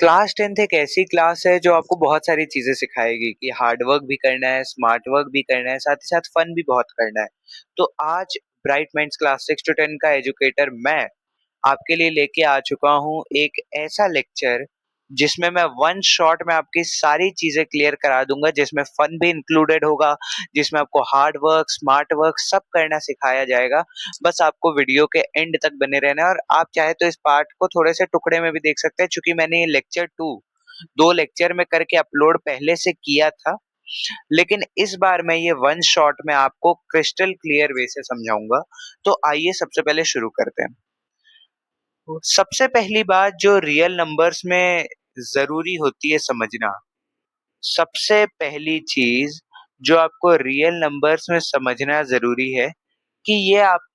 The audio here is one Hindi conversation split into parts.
क्लास 10th एक ऐसी क्लास है जो आपको बहुत सारी चीजें सिखाएगी कि हार्ड वर्क भी करना है, स्मार्ट वर्क भी करना है, साथ ही साथ फन भी बहुत करना है। तो आज ब्राइट माइंड्स क्लास 6 to 10 का एजुकेटर मैं आपके लिए लेके आ चुका हूँ एक ऐसा लेक्चर जिसमें मैं वन शॉट में आपकी सारी चीजें क्लियर करा दूंगा, जिसमें फन भी इंक्लूडेड होगा, जिसमें आपको हार्ड वर्क, स्मार्ट वर्क सब करना सिखाया जाएगा। बस आपको वीडियो के एंड तक बने रहना है और आप चाहे तो इस पार्ट को थोड़े से टुकड़े में भी देख सकते हैं, क्योंकि मैंने ये लेक्चर 2 दो लेक्चर में करके अपलोड पहले से किया था। लेकिन इस बार मैं ये वन शॉट में आपको क्रिस्टल क्लियर वे से समझाऊंगा। तो आइए सबसे पहले शुरू करते हैं। सबसे पहली बात जो रियल नंबर्स में जरूरी होती है समझना, सबसे पहली चीज जो आपको रियल नंबर्स में समझना जरूरी है कि ये आप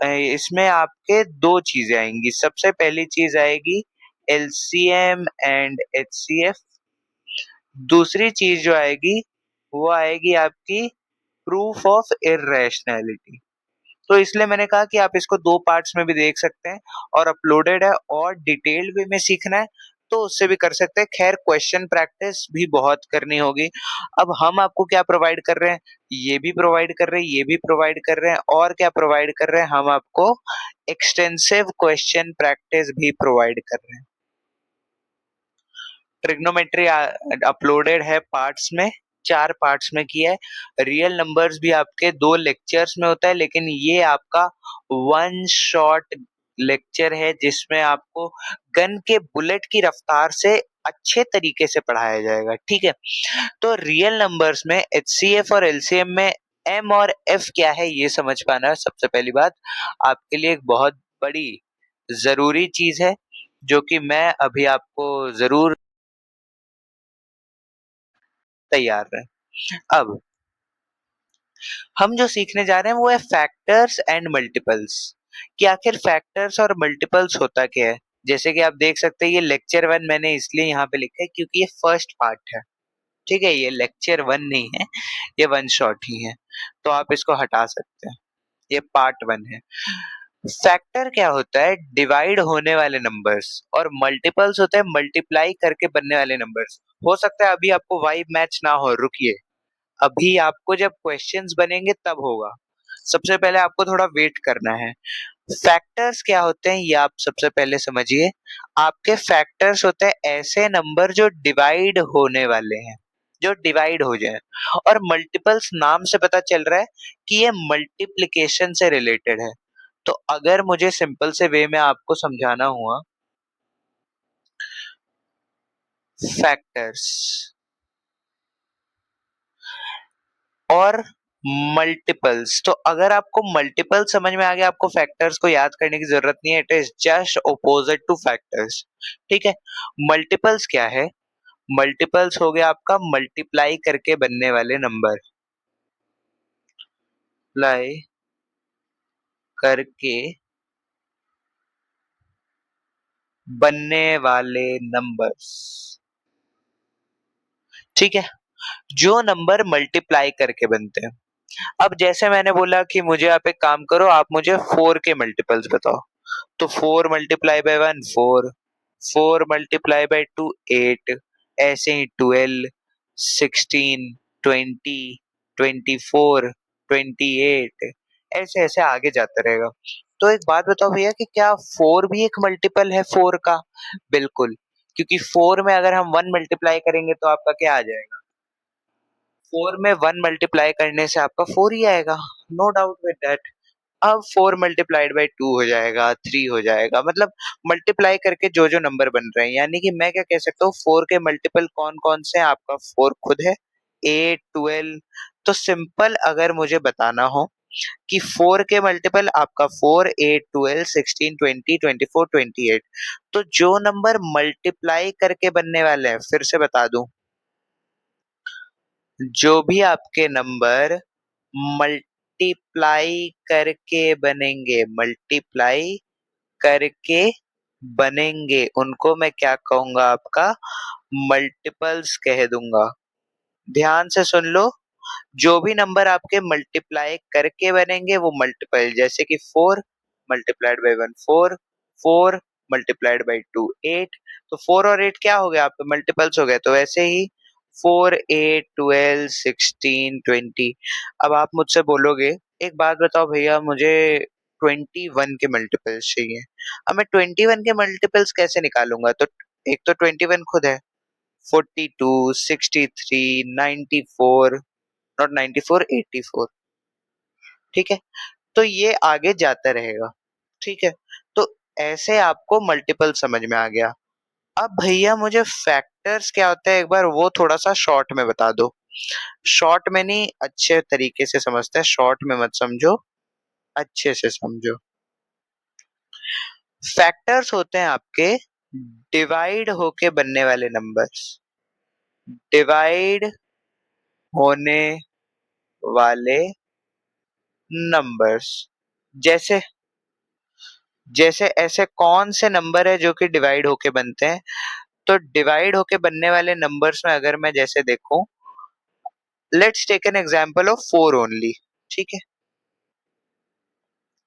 इसमें आपके दो चीजें आएंगी। सबसे पहली चीज आएगी एलसीएम एंड एचसीएफ। दूसरी चीज जो आएगी वो आएगी आपकी प्रूफ ऑफ इर्रेशनैलिटी। तो इसलिए मैंने कहा कि आप इसको दो पार्ट्स में भी देख सकते हैं और अपलोडेड है, और डिटेल्ड वे में सीखना है तो उससे भी कर सकते हैं। खैर, क्वेश्चन प्रैक्टिस भी बहुत करनी होगी। अब हम आपको क्या प्रोवाइड कर रहे हैं, ये भी प्रोवाइड कर रहे हैं, ये भी प्रोवाइड कर रहे हैं, और क्या प्रोवाइड कर रहे हैं, हम आपको एक्सटेंसिव क्वेश्चन प्रैक्टिस भी प्रोवाइड कर रहे हैं। ट्रिग्नोमेट्री अपलोडेड है पार्ट्स में, 4 पार्ट्स में किया है। रियल नंबर्स भी आपके 2 लेक्चर्स में होता है, लेकिन ये आपका वन शॉट लेक्चर है जिसमें आपको गन के बुलेट की रफ्तार से अच्छे तरीके से पढ़ाया जाएगा। ठीक है, तो रियल नंबर्स में एचसीएफ और एलसीएम में एम और एफ क्या है ये समझ पाना सबसे पहली बात आपके लिए एक बहुत बड़ी जरूरी चीज है, जो कि मैं अभी आपको जरूर तैयार रहे। अब हम जो सीखने जा रहे हैं वो है फैक्टर्स एंड मल्टीपल्स, कि आखिर फैक्टर्स और मल्टीपल्स होता क्या है। जैसे कि आप देख सकते हैं ये लेक्चर 1 मैंने इसलिए यहाँ पे लिखा है क्योंकि ये फर्स्ट पार्ट है। ठीक है, ये लेक्चर 1 नहीं है, ये वन शॉट ही है, तो आप इसको हटा सकते हैं, ये पार्ट 1 है। फैक्टर क्या होता है, डिवाइड होने वाले नंबर्स, और मल्टीपल्स होते हैं मल्टीप्लाई करके बनने वाले नंबर्स। हो सकता है अभी आपको वाइब मैच ना हो, रुकिए, अभी आपको जब क्वेश्चंस बनेंगे तब होगा। सबसे पहले आपको थोड़ा वेट करना है। फैक्टर्स क्या होते हैं ये आप सबसे पहले समझिए। आपके फैक्टर्स होते हैं ऐसे नंबर जो डिवाइड होने वाले हैं, जो डिवाइड हो जाए। और मल्टीपल्स नाम से पता चल रहा है कि ये मल्टीप्लिकेशन से रिलेटेड है। तो अगर मुझे सिंपल से वे में आपको समझाना हुआ, फैक्टर्स और मल्टीपल्स, तो अगर आपको मल्टीपल समझ में आ गया, आपको फैक्टर्स को याद करने की जरूरत नहीं है, it is just opposite two factors. ठीक है, मल्टीपल्स क्या है, मल्टीपल्स हो गया आपका मल्टीप्लाई करके बनने वाले नंबर, अप्लाई करके बनने वाले नंबर्स। ठीक है, जो नंबर मल्टीप्लाई करके बनते हैं। अब जैसे मैंने बोला कि मुझे आप एक काम करो, आप मुझे 4 के मल्टीपल्स बताओ। तो 4 मल्टीप्लाई बाय 1 4, 4 मल्टीप्लाई बाय 2 8, ऐसे ही 12 16 20 24 28, ऐसे ऐसे आगे जाता रहेगा। तो एक बात बताओ भैया कि क्या 4 भी एक मल्टीपल है 4 का? बिल्कुल, क्योंकि 4 में अगर हम 1 मल्टीप्लाई करेंगे तो आपका क्या आ जाएगा, 4 में 1 मल्टीप्लाई करने से आपका 4 ही आएगा, नो डाउट विद दैट। अब 4 मल्टीप्लाइड बाई 2 हो जाएगा, 3 हो जाएगा, मतलब मल्टीप्लाई करके जो जो नंबर बन रहे हैं। यानी कि मैं क्या कह सकता हूँ, 4 के मल्टीपल कौन कौन से हैं, आपका 4 खुद है, 8 12। तो सिंपल अगर मुझे बताना हो कि 4 के मल्टीपल आपका 4 8 12 16 20 24 28, तो जो नंबर मल्टीप्लाई करके बनने वाले हैं, फिर से बता दूं, जो भी आपके नंबर मल्टीप्लाई करके बनेंगे, मल्टीप्लाई करके बनेंगे, उनको मैं क्या कहूंगा, आपका मल्टीपल्स कह दूंगा। ध्यान से सुन लो, जो भी नंबर आपके मल्टीप्लाई करके बनेंगे वो मल्टीपल, जैसे कि 4 मल्टीप्लाइड बाय 1 4, 4 मल्टीप्लाइड बाई 2 8। तो 4 और 8 क्या हो गया आपके मल्टीपल्स हो गए। तो वैसे ही 4 8 12 16 20। अब आप मुझसे बोलोगे एक बात बताओ भैया मुझे 21 के मल्टीपल्स चाहिए। अब मैं 21 के मल्टीपल्स कैसे निकालूंगा। तो एक तो 21 खुद है 42 63 94 नॉट 94 84। ठीक है तो ये आगे जाता रहेगा। ठीक है तो ऐसे आपको मल्टीपल समझ में आ गया। अब भैया मुझे फैक्टर्स क्या होता है एक बार वो थोड़ा सा शॉर्ट में बता दो। शॉर्ट में नहीं अच्छे तरीके से समझते हैं, शॉर्ट में मत समझो, अच्छे से समझो। फैक्टर्स होते हैं आपके डिवाइड होके बनने वाले नंबर्स, डिवाइड होने वाले नंबर्स। जैसे जैसे ऐसे कौन से नंबर है जो कि डिवाइड होके बनते हैं। तो डिवाइड होके बनने वाले नंबर्स में अगर मैं जैसे देखूं, let's take an example of 4 only. ठीक है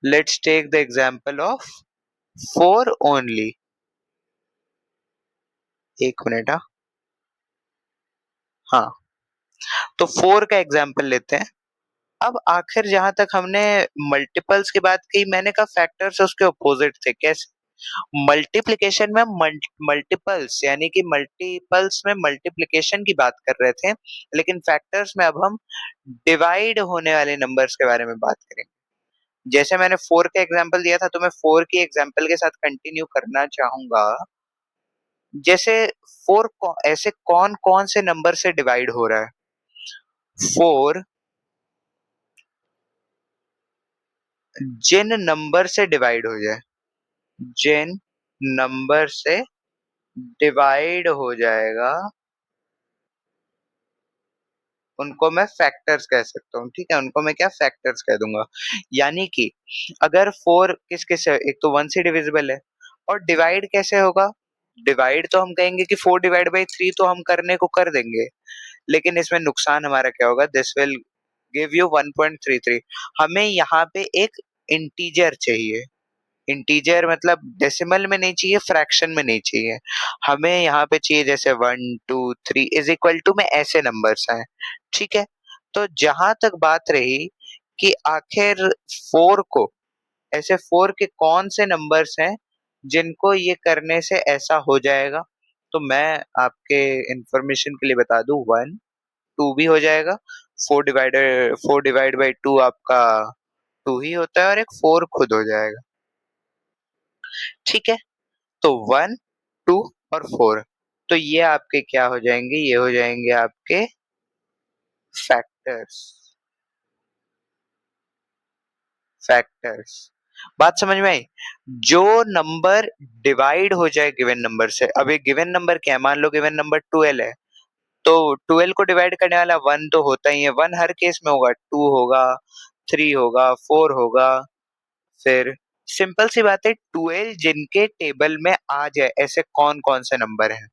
let's take the example of 4 only. एक मिनट हाँ तो 4 का एग्जांपल लेते हैं। अब आखिर जहां तक हमने मल्टीपल्स की बात की, मैंने कहा फैक्टर्स उसके अपोजिट थे। कैसे? मल्टीप्लिकेशन में मल्टीपल्स यानी कि मल्टीपल्स में मल्टीप्लिकेशन की बात कर रहे थे, लेकिन फैक्टर्स में अब हम डिवाइड होने वाले नंबर्स के बारे में बात करेंगे। जैसे मैंने 4 का एग्जांपल दिया था तो मैं 4 की एग्जांपल के साथ कंटिन्यू करना चाहूंगा। जैसे 4 ऐसे कौन कौन से नंबर से डिवाइड हो रहा है। 4 जिन नंबर से डिवाइड हो जाए, जिन नंबर से डिवाइड हो जाएगा उनको मैं फैक्टर्स कह सकता हूँ। ठीक है उनको मैं क्या फैक्टर्स कह दूंगा। यानी कि अगर 4 किस किस है, एक तो 1 से डिविजिबल है। और डिवाइड कैसे होगा। डिवाइड तो हम कहेंगे कि 4 डिवाइड बाई 3 तो हम करने को कर देंगे, लेकिन इसमें नुकसान हमारा क्या होगा। This will give you 1.33। हमें यहाँ पे एक इंटीजर चाहिए। इंटीजर मतलब डेसिमल में नहीं चाहिए, फ्रैक्शन में नहीं चाहिए, हमें यहाँ पे चाहिए जैसे 1 2 3 इज इक्वल टू में ऐसे नंबर्स हैं। ठीक है तो जहां तक बात रही कि आखिर 4 को ऐसे 4 के कौन से नंबर्स हैं जिनको ये करने से ऐसा हो जाएगा, तो मैं आपके इंफॉर्मेशन के लिए बता दूं 1 2 भी हो जाएगा। 4 डिवाइड बाई 2 आपका 2 ही होता है और एक 4 खुद हो जाएगा। ठीक है तो 1 2 और 4 तो ये आपके क्या हो जाएंगे, ये हो जाएंगे आपके फैक्टर्स। फैक्टर्स बात समझ में आई। जो नंबर डिवाइड हो जाए गिवन नंबर से, अब एक गिवन नंबर क्या है, मान लो गिवन नंबर 12 है, तो 12 को डिवाइड करने वाला 1 तो होता ही है, 1 हर केस में होगा, 2 होगा, 3 होगा, 4 होगा। फिर सिंपल सी बात है 12 जिनके टेबल में आ जाए ऐसे कौन कौन से नंबर हैं।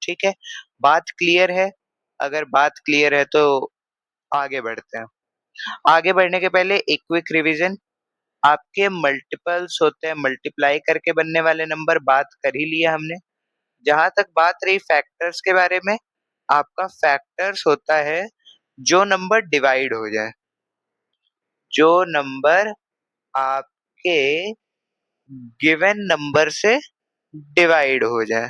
ठीक है बात क्लियर है। अगर बात क्लियर है तो आगे बढ़ते हैं। आगे बढ़ने के पहले एक क्विक रिवीजन। आपके मल्टीपल्स होते हैं मल्टीप्लाई करके बनने वाले नंबर, बात कर ही लिया हमने। जहां तक बात रही फैक्टर्स के बारे में, आपका फैक्टर्स होता है जो नंबर डिवाइड हो जाए, जो नंबर आपके गिवन नंबर से डिवाइड हो जाए।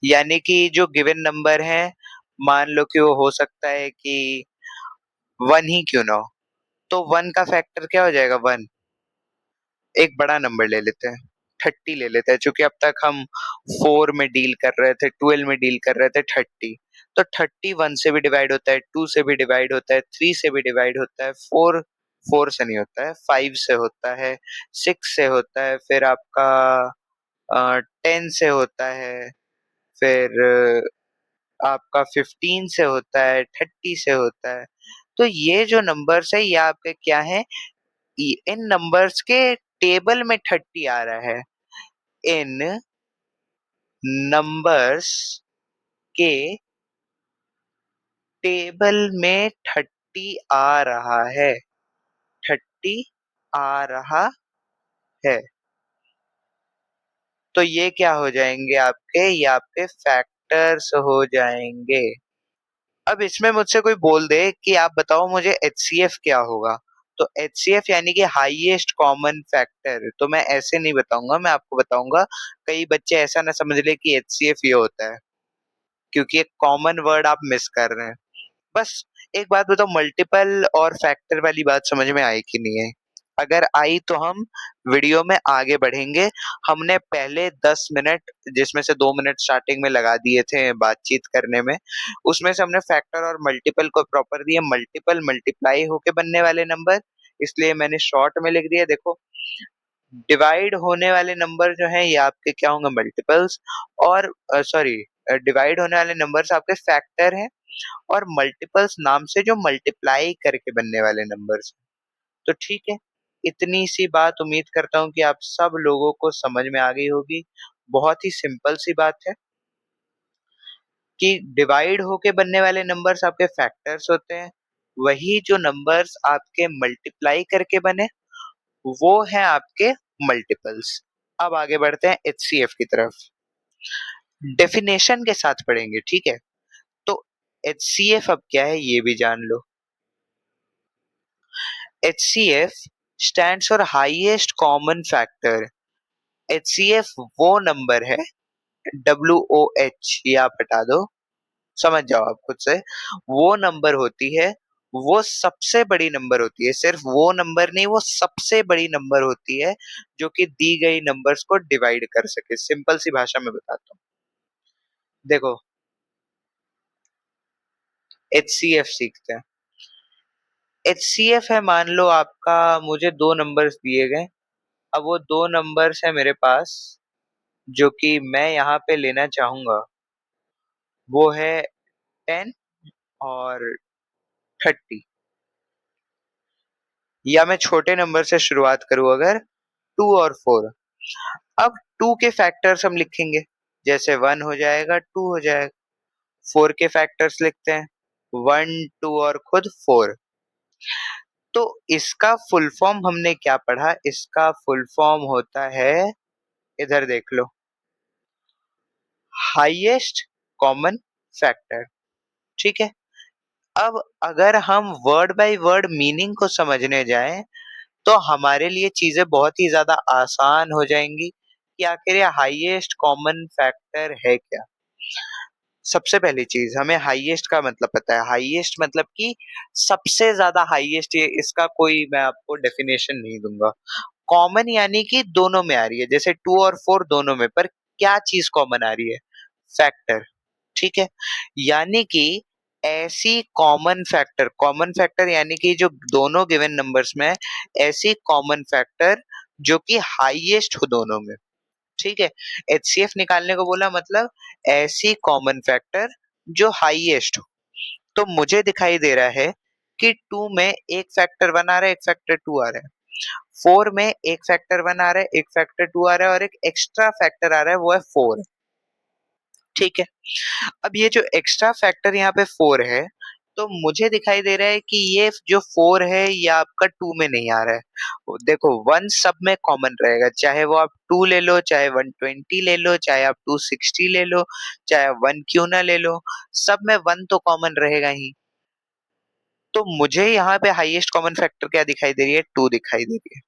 यानी कि जो गिवन नंबर है, मान लो कि वो हो सकता है कि 1 ही क्यों ना हो, तो 1 का फैक्टर क्या हो जाएगा 1। एक बड़ा नंबर ले लेते हैं 30 ले लेते हैं, क्योंकि अब तक हम 4 में डील कर रहे थे, 12 में डील कर रहे थे 30। तो 30 1 से भी डिवाइड होता है, 2 से भी डिवाइड होता है, 3 से भी डिवाइड होता है, 4 4 से नहीं होता है, 5 से होता है, 6 से होता है, फिर आपका 10 से होता है, फिर आपका 15 से होता है, 30 से होता है। तो ये जो नंबर्स है ये आपके क्या है, इन नंबर्स के टेबल में 30 आ रहा है। इन नंबर्स के टेबल में 30 आ रहा है, 30 आ रहा है। तो ये क्या हो जाएंगे आपके, ये आपके फैक्टर्स हो जाएंगे। अब इसमें मुझसे कोई बोल दे कि आप बताओ मुझे एचसीएफ क्या होगा, तो एचसीएफ यानी कि हाईएस्ट कॉमन फैक्टर, तो मैं ऐसे नहीं बताऊंगा, मैं आपको बताऊंगा। कई बच्चे ऐसा ना समझ ले कि एचसीएफ ये होता है, क्योंकि एक कॉमन वर्ड आप मिस कर रहे हैं। बस एक बात बताओ, मल्टीपल और फैक्टर वाली बात समझ में आई कि नहीं है? अगर आई तो हम वीडियो में आगे बढ़ेंगे। हमने पहले 10 मिनट, जिसमें से 2 मिनट स्टार्टिंग में लगा दिए थे बातचीत करने में, उसमें से हमने फैक्टर और मल्टीपल को प्रॉपर दिया। मल्टीपल मल्टीप्लाई होके बनने वाले नंबर, इसलिए मैंने शॉर्ट में लिख दिया। देखो, डिवाइड होने वाले नंबर जो हैं ये आपके क्या होंगे, मल्टीपल्स। और सॉरी, डिवाइड होने वाले नंबर्स आपके फैक्टर हैं, और मल्टीपल्स नाम से जो मल्टीप्लाई करके बनने वाले नंबर्स। तो ठीक है, इतनी सी बात उम्मीद करता हूँ कि आप सब लोगों को समझ में आ गई होगी। बहुत ही सिंपल सी बात है कि डिवाइड होके बनने वाले नंबर्स आपके फैक्टर्स होते हैं, वही जो नंबर्स आपके मल्टीप्लाई करके बने वो है आपके मल्टीपल्स। अब आगे बढ़ते हैं एचसीएफ की तरफ, डेफिनेशन के साथ पढ़ेंगे, ठीक है? तो एचसीएफ अब क्या है ये भी जान लो। HCF stands for highest common factor। HCF वो नंबर है, WOH ये आप हटा दो, समझ जाओ आप खुद से। वो नंबर होती है, वो सबसे बड़ी नंबर होती है, सिर्फ वो नंबर नहीं, वो सबसे बड़ी नंबर होती है जो कि दी गई नंबर्स को डिवाइड कर सके। सिंपल सी भाषा में बताता हूँ, देखो HCF सीखते हैं। HCF है, मान लो आपका, मुझे दो नंबर्स दिए गए। अब वो दो नंबर्स है मेरे पास जो कि मैं यहाँ पे लेना चाहूंगा, वो है 10 और 30। या मैं छोटे नंबर से शुरुआत करूँ, अगर 2 और 4। अब 2 के फैक्टर्स हम लिखेंगे, जैसे 1 हो जाएगा 2 हो जाएगा। 4 के फैक्टर्स लिखते हैं, 1 2 और खुद 4। तो इसका फुल फॉर्म हमने क्या पढ़ा, इसका फुल फॉर्म होता है, इधर देख लो, हाईएस्ट कॉमन फैक्टर। ठीक है, अब अगर हम वर्ड बाय वर्ड मीनिंग को समझने जाएं तो हमारे लिए चीजें बहुत ही ज्यादा आसान हो जाएंगी कि आखिर ये हाईएस्ट कॉमन फैक्टर है क्या। सबसे पहली चीज, हमें हाईएस्ट का मतलब पता है। हाईएस्ट मतलब कि सबसे ज्यादा हाईएस्ट, ये इसका कोई मैं आपको डेफिनेशन नहीं दूंगा। कॉमन यानी कि दोनों में आ रही है, जैसे 2 और 4 दोनों में, पर क्या चीज कॉमन आ रही है, फैक्टर। ठीक है, यानी कि ऐसी कॉमन फैक्टर यानी कि जो दोनों गिवन नंबर्स में है, ऐसी कॉमन फैक्टर जो कि हाईएस्ट हो दोनों में। ठीक है, एचसीएफ निकालने को बोला, मतलब ऐसी कॉमन फैक्टर जो हाईएस्ट हो। तो मुझे दिखाई दे रहा है कि 2 में एक फैक्टर 1 आ रहा है, एक फैक्टर 2 आ रहा है। 4 में एक फैक्टर 1 आ रहा है, एक फैक्टर 2 आ रहा है, और एक एक्स्ट्रा फैक्टर आ रहा है, वो है 4। ठीक है, अब ये जो एक्स्ट्रा फैक्टर यहाँ पे 4 है, तो मुझे दिखाई दे रहा है कि ये जो 4 है ये आपका 2 में नहीं आ रहा है। देखो, 1 सब में कॉमन रहेगा, चाहे वो आप 2 ले लो, चाहे 120 ले लो, चाहे आप 260 ले लो, चाहे 1 क्यों ना ले लो, सब में 1 तो कॉमन रहेगा ही। तो मुझे यहाँ पे हाईएस्ट कॉमन फैक्टर क्या दिखाई दे रही है, 2 दिखाई दे रही है।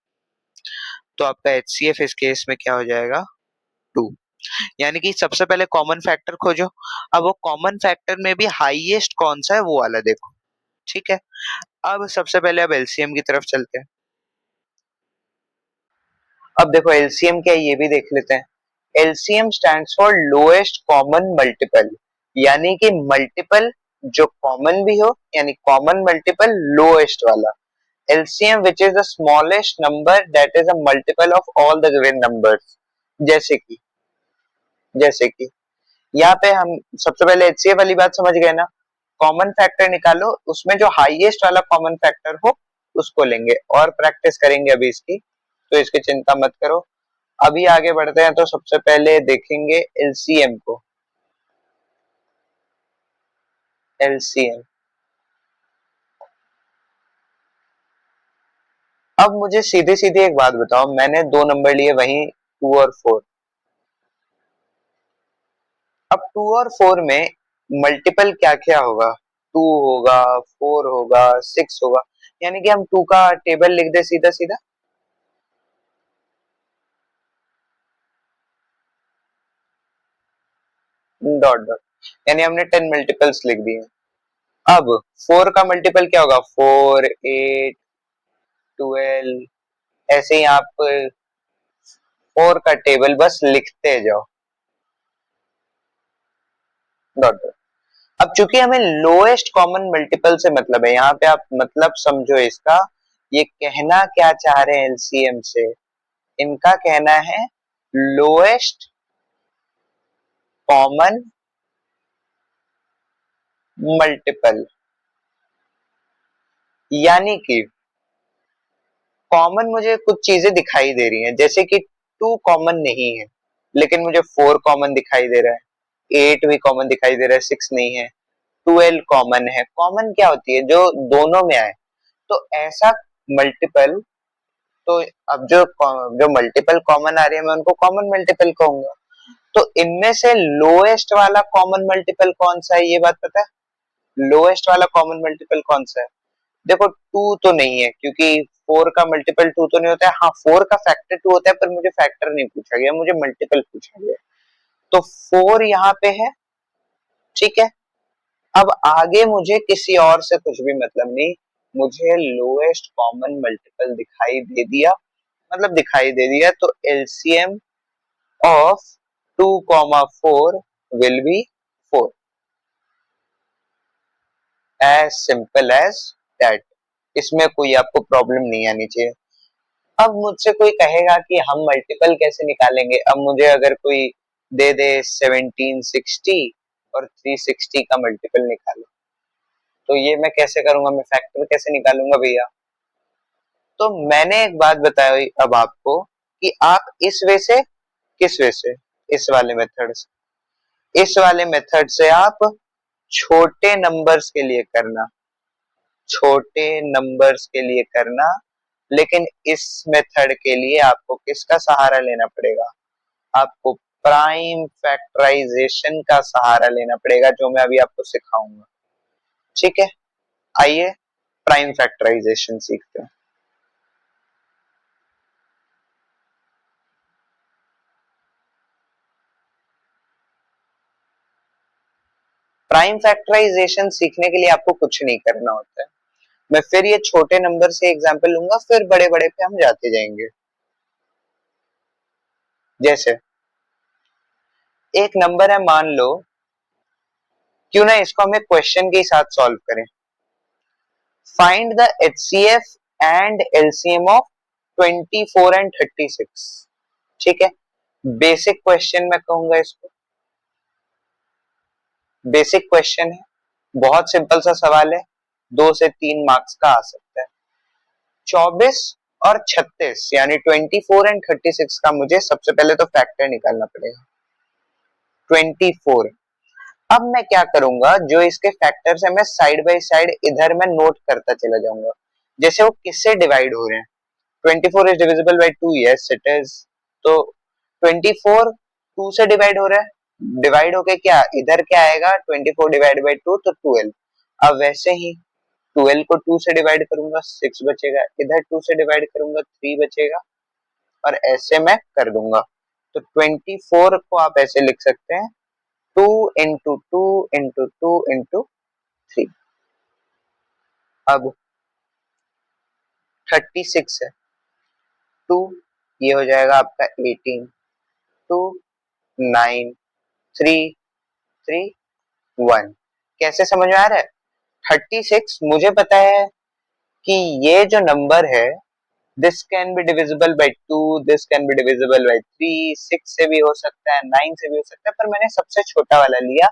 तो आपका एचसीएफ इस केस में क्या हो जाएगा, 2। यानी कि सबसे पहले कॉमन फैक्टर खोजो। अब वो कॉमन फैक्टर में भी हाईएस्ट कौन सा है वो वाला देखो। ठीक है, अब सबसे पहले अब एलसीएम की तरफ चलते हैं। अब देखो एलसीएम क्या है ये भी देख लेते हैं। LCM stands for lowest common multiple, यानी कि मल्टीपल जो कॉमन भी हो, यानी कॉमन मल्टीपल लोएस्ट वाला। LCM which is the smallest number that is a multiple of all the given numbers. जैसे कि यहाँ पे हम सबसे पहले एचसीएफ वाली बात समझ गए ना। कॉमन फैक्टर निकालो, उसमें जो हाईएस्ट वाला कॉमन फैक्टर हो उसको लेंगे, और प्रैक्टिस करेंगे अभी इसकी, तो इसकी चिंता मत करो। अभी आगे बढ़ते हैं, तो सबसे पहले देखेंगे एलसीएम को। एलसीएम, अब मुझे सीधी सीधी एक बात बताओ, मैंने दो नंबर लिए वही 2 और 4, अब 2 और 4 में मल्टीपल क्या क्या होगा? 2 होगा, 4 होगा, 6 होगा, यानी कि हम 2 का टेबल लिख दे सीधा सीधा। डॉट डॉट, यानी हमने 10 मल्टीपल्स लिख दिए। अब 4 का मल्टीपल क्या होगा? 4, 8, 12, ऐसे ही आप 4 का टेबल बस लिखते जाओ। Dot dot. अब चूंकि हमें लोएस्ट कॉमन मल्टीपल से मतलब है, यहाँ पे आप मतलब समझो इसका, ये कहना क्या चाह रहे हैं एलसीएम से? इनका कहना है लोएस्ट कॉमन मल्टीपल, यानी कि कॉमन मुझे कुछ चीजें दिखाई दे रही हैं, जैसे कि 2 कॉमन नहीं है लेकिन मुझे 4 कॉमन दिखाई दे रहा है, 8 भी कॉमन दिखाई दे रहा है, 6 नहीं है, 12 कॉमन है। कॉमन क्या होती है? जो दोनों में आए। तो ऐसा मल्टीपल, तो अब जो जो मल्टीपल कॉमन आ रही है मैं उनको कॉमन मल्टीपल कहूंगा। तो इनमें से लोएस्ट वाला कॉमन मल्टीपल कौन सा है, ये बात पता है? लोएस्ट वाला कॉमन मल्टीपल कौन सा है? देखो 2 तो नहीं है, क्योंकि 4 का मल्टीपल 2 तो नहीं होता है। हाँ, 4 का फैक्टर 2 होता है, पर मुझे फैक्टर नहीं पूछा गया, मुझे मल्टीपल पूछा गया। तो 4 यहाँ पे है, ठीक है। अब आगे मुझे किसी और से कुछ भी मतलब नहीं, मुझे लोएस्ट कॉमन मल्टीपल दिखाई दे दिया, मतलब दिखाई दे दिया, तो LCM of 2, 4 will be 4, as simple as that. इसमें कोई आपको प्रॉब्लम नहीं आनी चाहिए। अब मुझसे कोई कहेगा कि हम मल्टीपल कैसे निकालेंगे? अब मुझे अगर कोई दे दे 1760 और 360 का मल्टीपल निकालो, तो ये मैं कैसे करूंगा? मैं फैक्टर कैसे निकालूंगा भैया? तो मैंने एक बात बताई अब आपको, कि आप इस वे से, किस वे से? इस वाले मेथड से, इस वाले मेथड से आप छोटे नंबर्स के लिए करना, छोटे नंबर्स के लिए करना। लेकिन इस मेथड के लिए आपको किसका सहारा लेना पड़ेगा? आपको प्राइम फैक्टराइजेशन का सहारा लेना पड़ेगा, जो मैं अभी आपको सिखाऊंगा। ठीक है, आइए प्राइम फैक्टराइजेशन सीखते हैं। प्राइम फैक्टराइजेशन सीखने के लिए आपको कुछ नहीं करना होता है। मैं फिर ये छोटे नंबर से एग्जांपल लूंगा, फिर बड़े बड़े पे हम जाते जाएंगे। जैसे एक नंबर है, मान लो, क्यों ना इसको हम एक क्वेश्चन के साथ सॉल्व करें। Find the HCF and LCM of 24 and 36। ठीक है, बेसिक क्वेश्चन मैं कहूंगा इसको, बेसिक क्वेश्चन है, बहुत सिंपल सा सवाल है, 2 से 3 मार्क्स का आ सकता है। 24 और 36 यानी 24 एंड 36 का मुझे सबसे पहले तो फैक्टर निकालना पड़ेगा। 24, अब मैं क्या करूंगा, जो इसके फैक्टर्स है मैं साइड बाय साइड इधर मैं नोट करता चला जाऊंगा, जैसे वो किससे डिवाइड हो रहे हैं। 24 is divisible by 2, yes it is. तो 24 2 से डिवाइड हो रहा है, डिवाइड होके क्या इधर क्या आएगा? 24 डिवाइड बाय 2 तो 12। अब वैसे ही 12 को 2 से डिवाइड करूंगा, 6 बचेगा, इधर 2 से डिवाइड करूंगा, 3 बचेगा, और ऐसे मैं कर दूंगा। तो 24 को आप ऐसे लिख सकते हैं, 2 इंटू 2 इंटू 2 इंटू 3। अब 36 है, 2, ये हो जाएगा आपका 18, 2, 9, 3, 3, 1। कैसे समझ में आ रहा है? 36 मुझे पता है कि ये जो नंबर है, this can be divisible by 2, this can be divisible by 3, 6 से भी हो सकता है, 9 से भी हो सकता है, पर मैंने सबसे छोटा वाला लिया।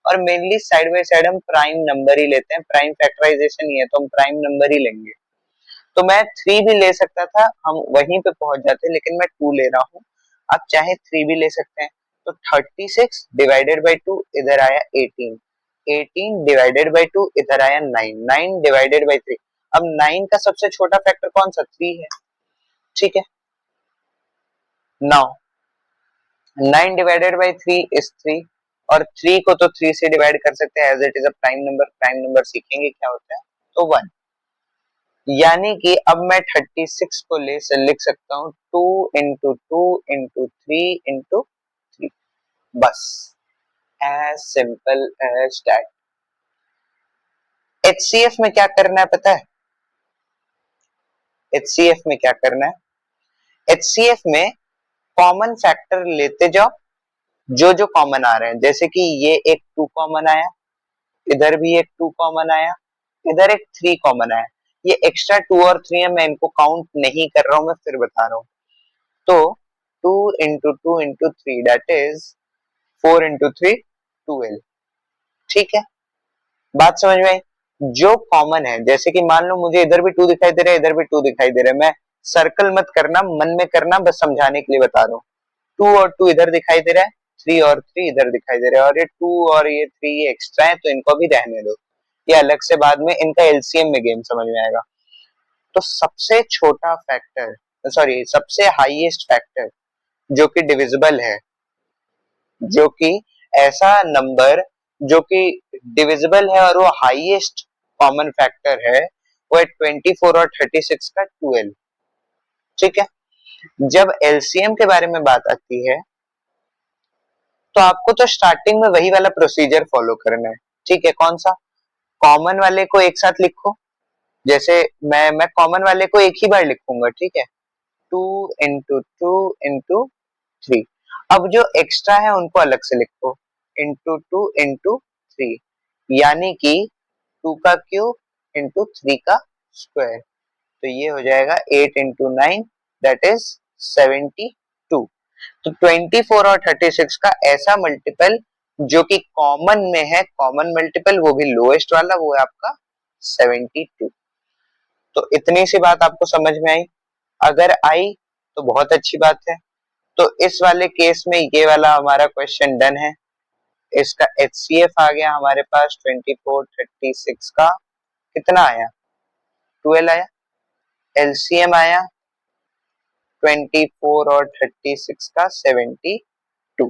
और मेनली साइड बाय साइड हम प्राइम नंबर ही लेते हैं, प्राइम फैक्टराइजेशन ही है तो हम प्राइम नंबर ही लेंगे। तो मैं 3 भी ले सकता था, हम वहीं पे पहुंच जाते, लेकिन मैं 2 ले रहा हूँ। आप चाहे 3 भी ले सकते हैं। तो 36 डिवाइडेड बाय 2 इधर आया 18, 18 डिवाइडेड बाय 2 इधर आया 9, 9 डिवाइडेड बाय 3। अब 9 का सबसे छोटा फैक्टर कौन सा? 3 है। ठीक है, नाउ 9 डिवाइडेड बाय 3 इज 3, और 3 को तो 3 से डिवाइड कर सकते हैं, as it is a prime number सीखेंगे क्या होता है, तो 1। यानी कि अब मैं 36 को लिख सकता हूँ 2 into 2 into 3 into 3, बस, as simple as that. HCF में क्या करना है पता है? एचसीएफ में क्या करना है? एचसीएफ में कॉमन फैक्टर लेते जाओ जो जो कॉमन आ रहे हैं, जैसे कि ये एक 2 कॉमन आया, इधर भी एक 2 कॉमन आया, इधर एक 3 कॉमन आया। ये एक्स्ट्रा 2 और 3 है, मैं इनको काउंट नहीं कर रहा हूं, मैं फिर बता रहा हूं। तो 2 into 2 into 3 that is 4 into 3 12। ठीक है, बात समझ में आई? जो कॉमन है, जैसे कि मान लो मुझे इधर भी 2 दिखाई दे रहा है, इधर भी 2 दिखाई दे रहा है, मैं सर्कल मत करना, मन में करना, बस समझाने के लिए बता रहा हूँ। 2 और 2 इधर दिखाई दे रहा है, 3 और 3 इधर दिखाई दे रहा है, और ये 2 और ये 3 ये एक्स्ट्रा है, तो इनको भी रहने दो, ये अलग से बाद में इनका एलसीएम में गेम समझ में आएगा। तो सबसे छोटा फैक्टर, सॉरी सबसे हाईएस्ट फैक्टर जो कि डिविजिबल है, जो कि ऐसा नंबर जो कि डिविजिबल है और वो हाईएस्ट कॉमन फैक्टर है, वो है 24 और 36 का 12। ठीक है, जब एलसीएम के बारे में बात आती है तो आपको तो स्टार्टिंग में वही वाला प्रोसीजर फॉलो करना है। ठीक है, कौन सा? कॉमन वाले को एक साथ लिखो, जैसे मैं कॉमन वाले को एक ही बार लिखूंगा, ठीक है, 2 into 2 into 3। अब जो एक्स्ट्रा है उनको अलग से लिखो, into 2 into 3, यानी कि 2 का क्यूब into 3 का स्क्वायर, तो ये हो जाएगा 8 into 9 दैट इज 72। तो 24 और 36 का ऐसा मल्टीपल जो कि कॉमन में है, कॉमन मल्टीपल वो भी लोएस्ट वाला, वो है आपका 72। तो इतनी सी बात आपको समझ में आई? अगर आई तो बहुत अच्छी बात है। तो इस वाले केस में ये वाला हमारा क्वेश्चन डन है। इसका एचसीएफ आ गया हमारे पास 24 36 का कितना आया, 12 आया। एलसीएम आया 24 और 36 का 72।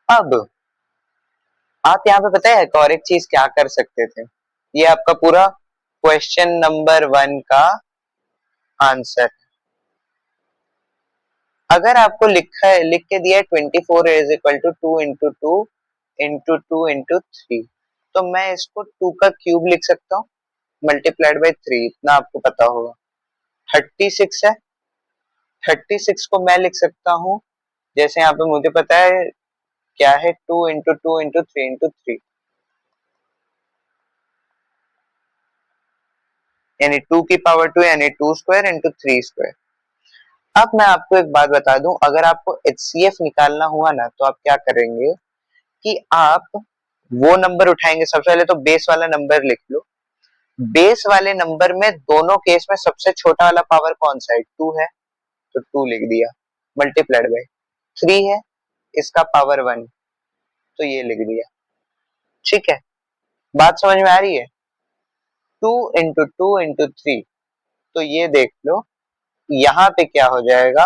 अब आप यहाँ पे पता है एक और एक चीज क्या कर सकते थे, ये आपका पूरा क्वेश्चन नंबर 1 का आंसर। अगर आपको लिख के दिया है 24 is equal to 2 into 2 into 2 into 3, तो मैं इसको 2 का क्यूब लिख सकता हूँ मल्टीप्लाइड बाई 3, इतना आपको पता होगा। 36 है, 36 को मैं लिख सकता हूँ, जैसे यहाँ पे मुझे पता है क्या है, 2 into 2 into 3 into 3, यानी 2 की पावर 2 यानी 2 स्क्वायर इंटू 3 स्क्वायर। अब मैं आपको एक बात बता दूं, अगर आपको एचसीएफ निकालना हुआ ना तो आप क्या करेंगे कि आप वो नंबर उठाएंगे, सबसे पहले तो बेस वाला नंबर लिख लो। बेस वाले नंबर में दोनों केस में सबसे छोटा वाला पावर कौन सा है, 2 है, तो 2 लिख दिया, मल्टीप्लाइड बाई 3 है, इसका पावर 1, तो ये लिख दिया। ठीक है, बात समझ में आ रही है? 2 into 2 into 3, तो ये देख लो यहाँ पे क्या हो जाएगा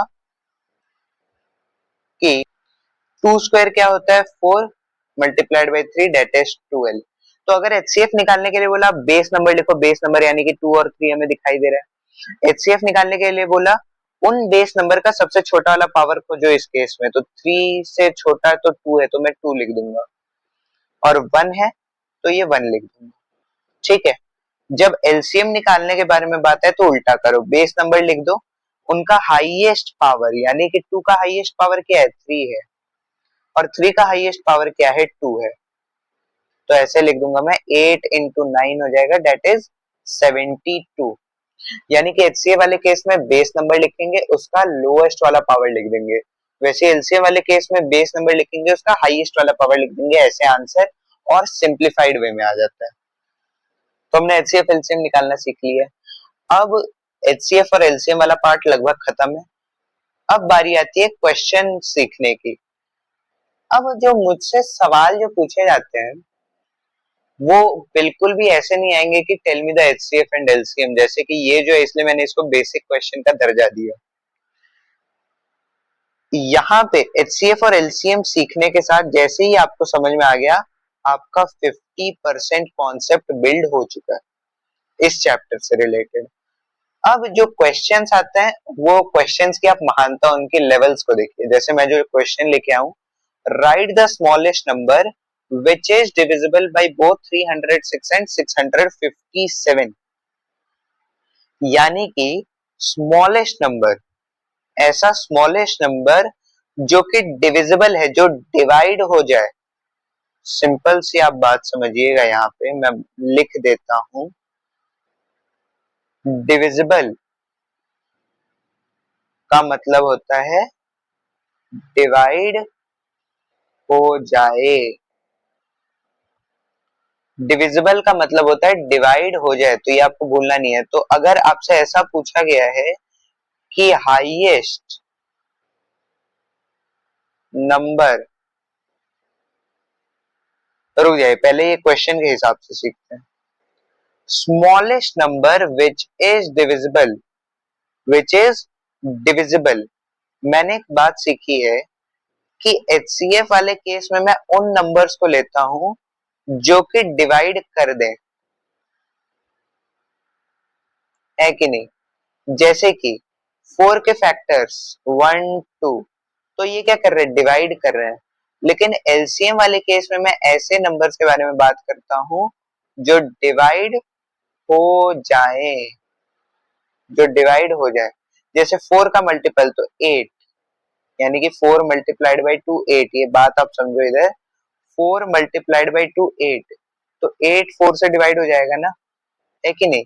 कि 2 स्क्वायर क्या होता है, 4 मल्टीप्लाइड बाई 3 दैट इज 12। तो अगर एचसीएफ निकालने के लिए बोला बेस नंबर लिखो, बेस नंबर यानी कि 2 और 3 हमें दिखाई दे रहा है। एचसीएफ निकालने के लिए बोला उन बेस नंबर का सबसे छोटा वाला पावर को, जो इस केस में तो 3 से छोटा है तो 2 है, तो मैं 2 लिख दूंगा, और 1 है तो ये 1 लिख दूंगा। ठीक है, जब एलसीएम निकालने के बारे में बात है तो उल्टा करो, बेस नंबर लिख दो, उनका हाईएस्ट पावर यानी कि 2 का हाईएस्ट पावर क्या है, 3 है, और 3 का हाईएस्ट पावर क्या है, 2 है, तो ऐसे लिख दूंगा मैं 8 into 9 हो जाएगा दैट इज 72। यानी कि एचसीएफ वाले केस में बेस नंबर लिखेंगे, उसका लोएस्ट वाला पावर लिख देंगे, वैसे एलसीएम वाले केस में बेस नंबर लिखेंगे, उसका हाईएस्ट वाला पावर लिख देंगे, ऐसे आंसर और सिंप्लीफाइड वे में आ जाता है। तो हमने एचसीएफ एलसीएम निकालना सीख लिया। अब एचसीएफ और एलसीएम वाला पार्ट लगभग खत्म है। अब बारी आती है क्वेश्चन सीखने की। अब जो मुझसे सवाल जो पूछे जाते हैं वो बिल्कुल भी ऐसे नहीं आएंगे कि tell me the HCF and LCM, जैसे कि ये जो है, इसलिए मैंने इसको बेसिक क्वेश्चन का दर्जा दिया। यहाँ पे एचसीएफ और एलसीएम सीखने के साथ जैसे ही आपको समझ में आ गया, आपका 50% कॉन्सेप्ट बिल्ड हो चुका है इस चैप्टर से रिलेटेड। अब जो क्वेश्चंस आते हैं वो क्वेश्चंस की आप महानता उनके लेवल्स को देखिए। जैसे मैं जो क्वेश्चन लेके आऊं, right the smallest number which is divisible by both 306 and 657। यानी कि स्मॉलेस्ट नंबर, ऐसा स्मॉलेस्ट नंबर जो कि डिविजिबल है, जो डिवाइड हो जाए। सिंपल सी आप बात समझिएगा, यहाँ पे मैं लिख देता हूं, डिविजिबल का मतलब होता है डिवाइड हो जाए। डिविजिबल का मतलब होता है डिवाइड हो जाए, तो ये आपको भूलना नहीं है। तो अगर आपसे ऐसा पूछा गया है कि हाईएस्ट नंबर, रुक जाइए पहले ये क्वेश्चन के हिसाब से सीखते हैं। Smallest number which is divisible. मैंने एक बात सीखी है कि एचसीएफ वाले केस में मैं उन नंबर्स को लेता हूं जो कि डिवाइड कर दें, है कि नहीं। जैसे कि 4 के फैक्टर्स 1 2, तो ये क्या कर रहे हैं, डिवाइड कर रहे हैं। लेकिन एलसीएम वाले केस में मैं ऐसे नंबर्स के बारे में बात करता हूं जो डिवाइड हो जाए, जो डिवाइड हो जाए। जैसे 4 का मल्टीपल तो 8, यानी कि 4 मल्टीप्लाइड बाई 2 8। ये बात आप समझो इधर, 4 मल्टीप्लाइड बाई 2 8, तो 8 4 से डिवाइड हो जाएगा ना, है कि नहीं।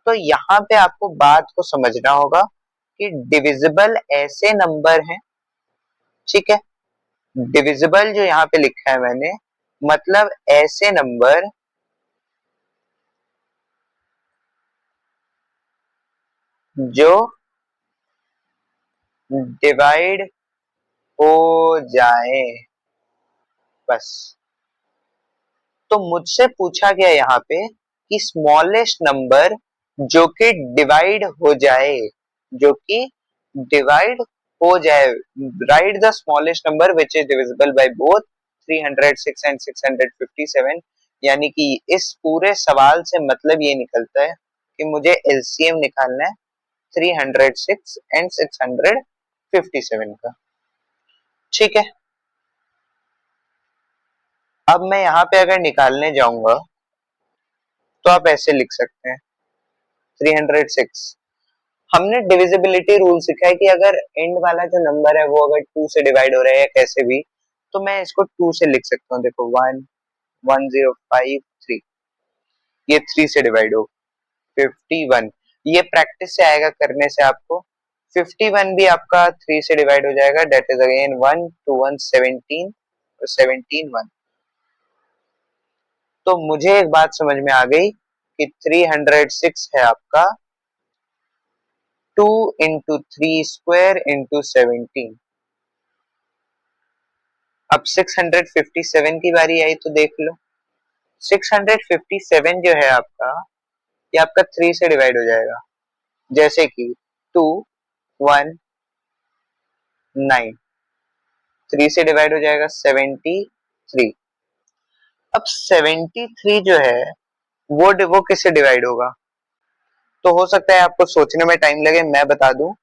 तो यहाँ पे आपको बात को समझना होगा कि डिविजिबल ऐसे नंबर हैं, ठीक है। डिविजिबल जो यहाँ पे लिखा है मैंने, मतलब ऐसे नंबर जो डिवाइड हो जाए, बस। तो मुझसे पूछा गया यहाँ पे कि स्मॉलेस्ट नंबर जो कि डिवाइड हो जाए, जो कि डिवाइड हो जाए, right the smallest number which is divisible by both 306 and 657। यानी कि इस पूरे सवाल से मतलब ये निकलता है कि मुझे एलसीएम निकालना है 306 एंड 657 का, ठीक है। अब मैं यहाँ पे अगर निकालने जाऊंगा तो आप ऐसे लिख सकते हैं 306। हमने डिविजिबिलिटी रूल सीखा है कि अगर एंड वाला जो नंबर है वो अगर 2 से डिवाइड हो रहा है या कैसे भी, तो मैं इसको 2 से लिख सकता हूँ। देखो 1 105 3, ये 3 से डिवाइड हो 51। ये प्रैक्टिस से आएगा, करने से आपको 51 भी आपका 3 से डिवाइड हो जाएगा। That is again 1 2 1 17, 17 1। तो मुझे एक बात समझ में आ गई कि 306 है आपका 2 इंटू 3 स्क्वायर इंटू 17। अब 657 की बारी आई तो देख लो, 657 जो है आपका, ये आपका 3 से डिवाइड हो जाएगा। जैसे कि 2 1 9, 3 से डिवाइड हो जाएगा 73। अब 73 जो है वो किससे डिवाइड होगा, तो हो सकता है आपको सोचने में टाइम लगे, मैं बता दूं।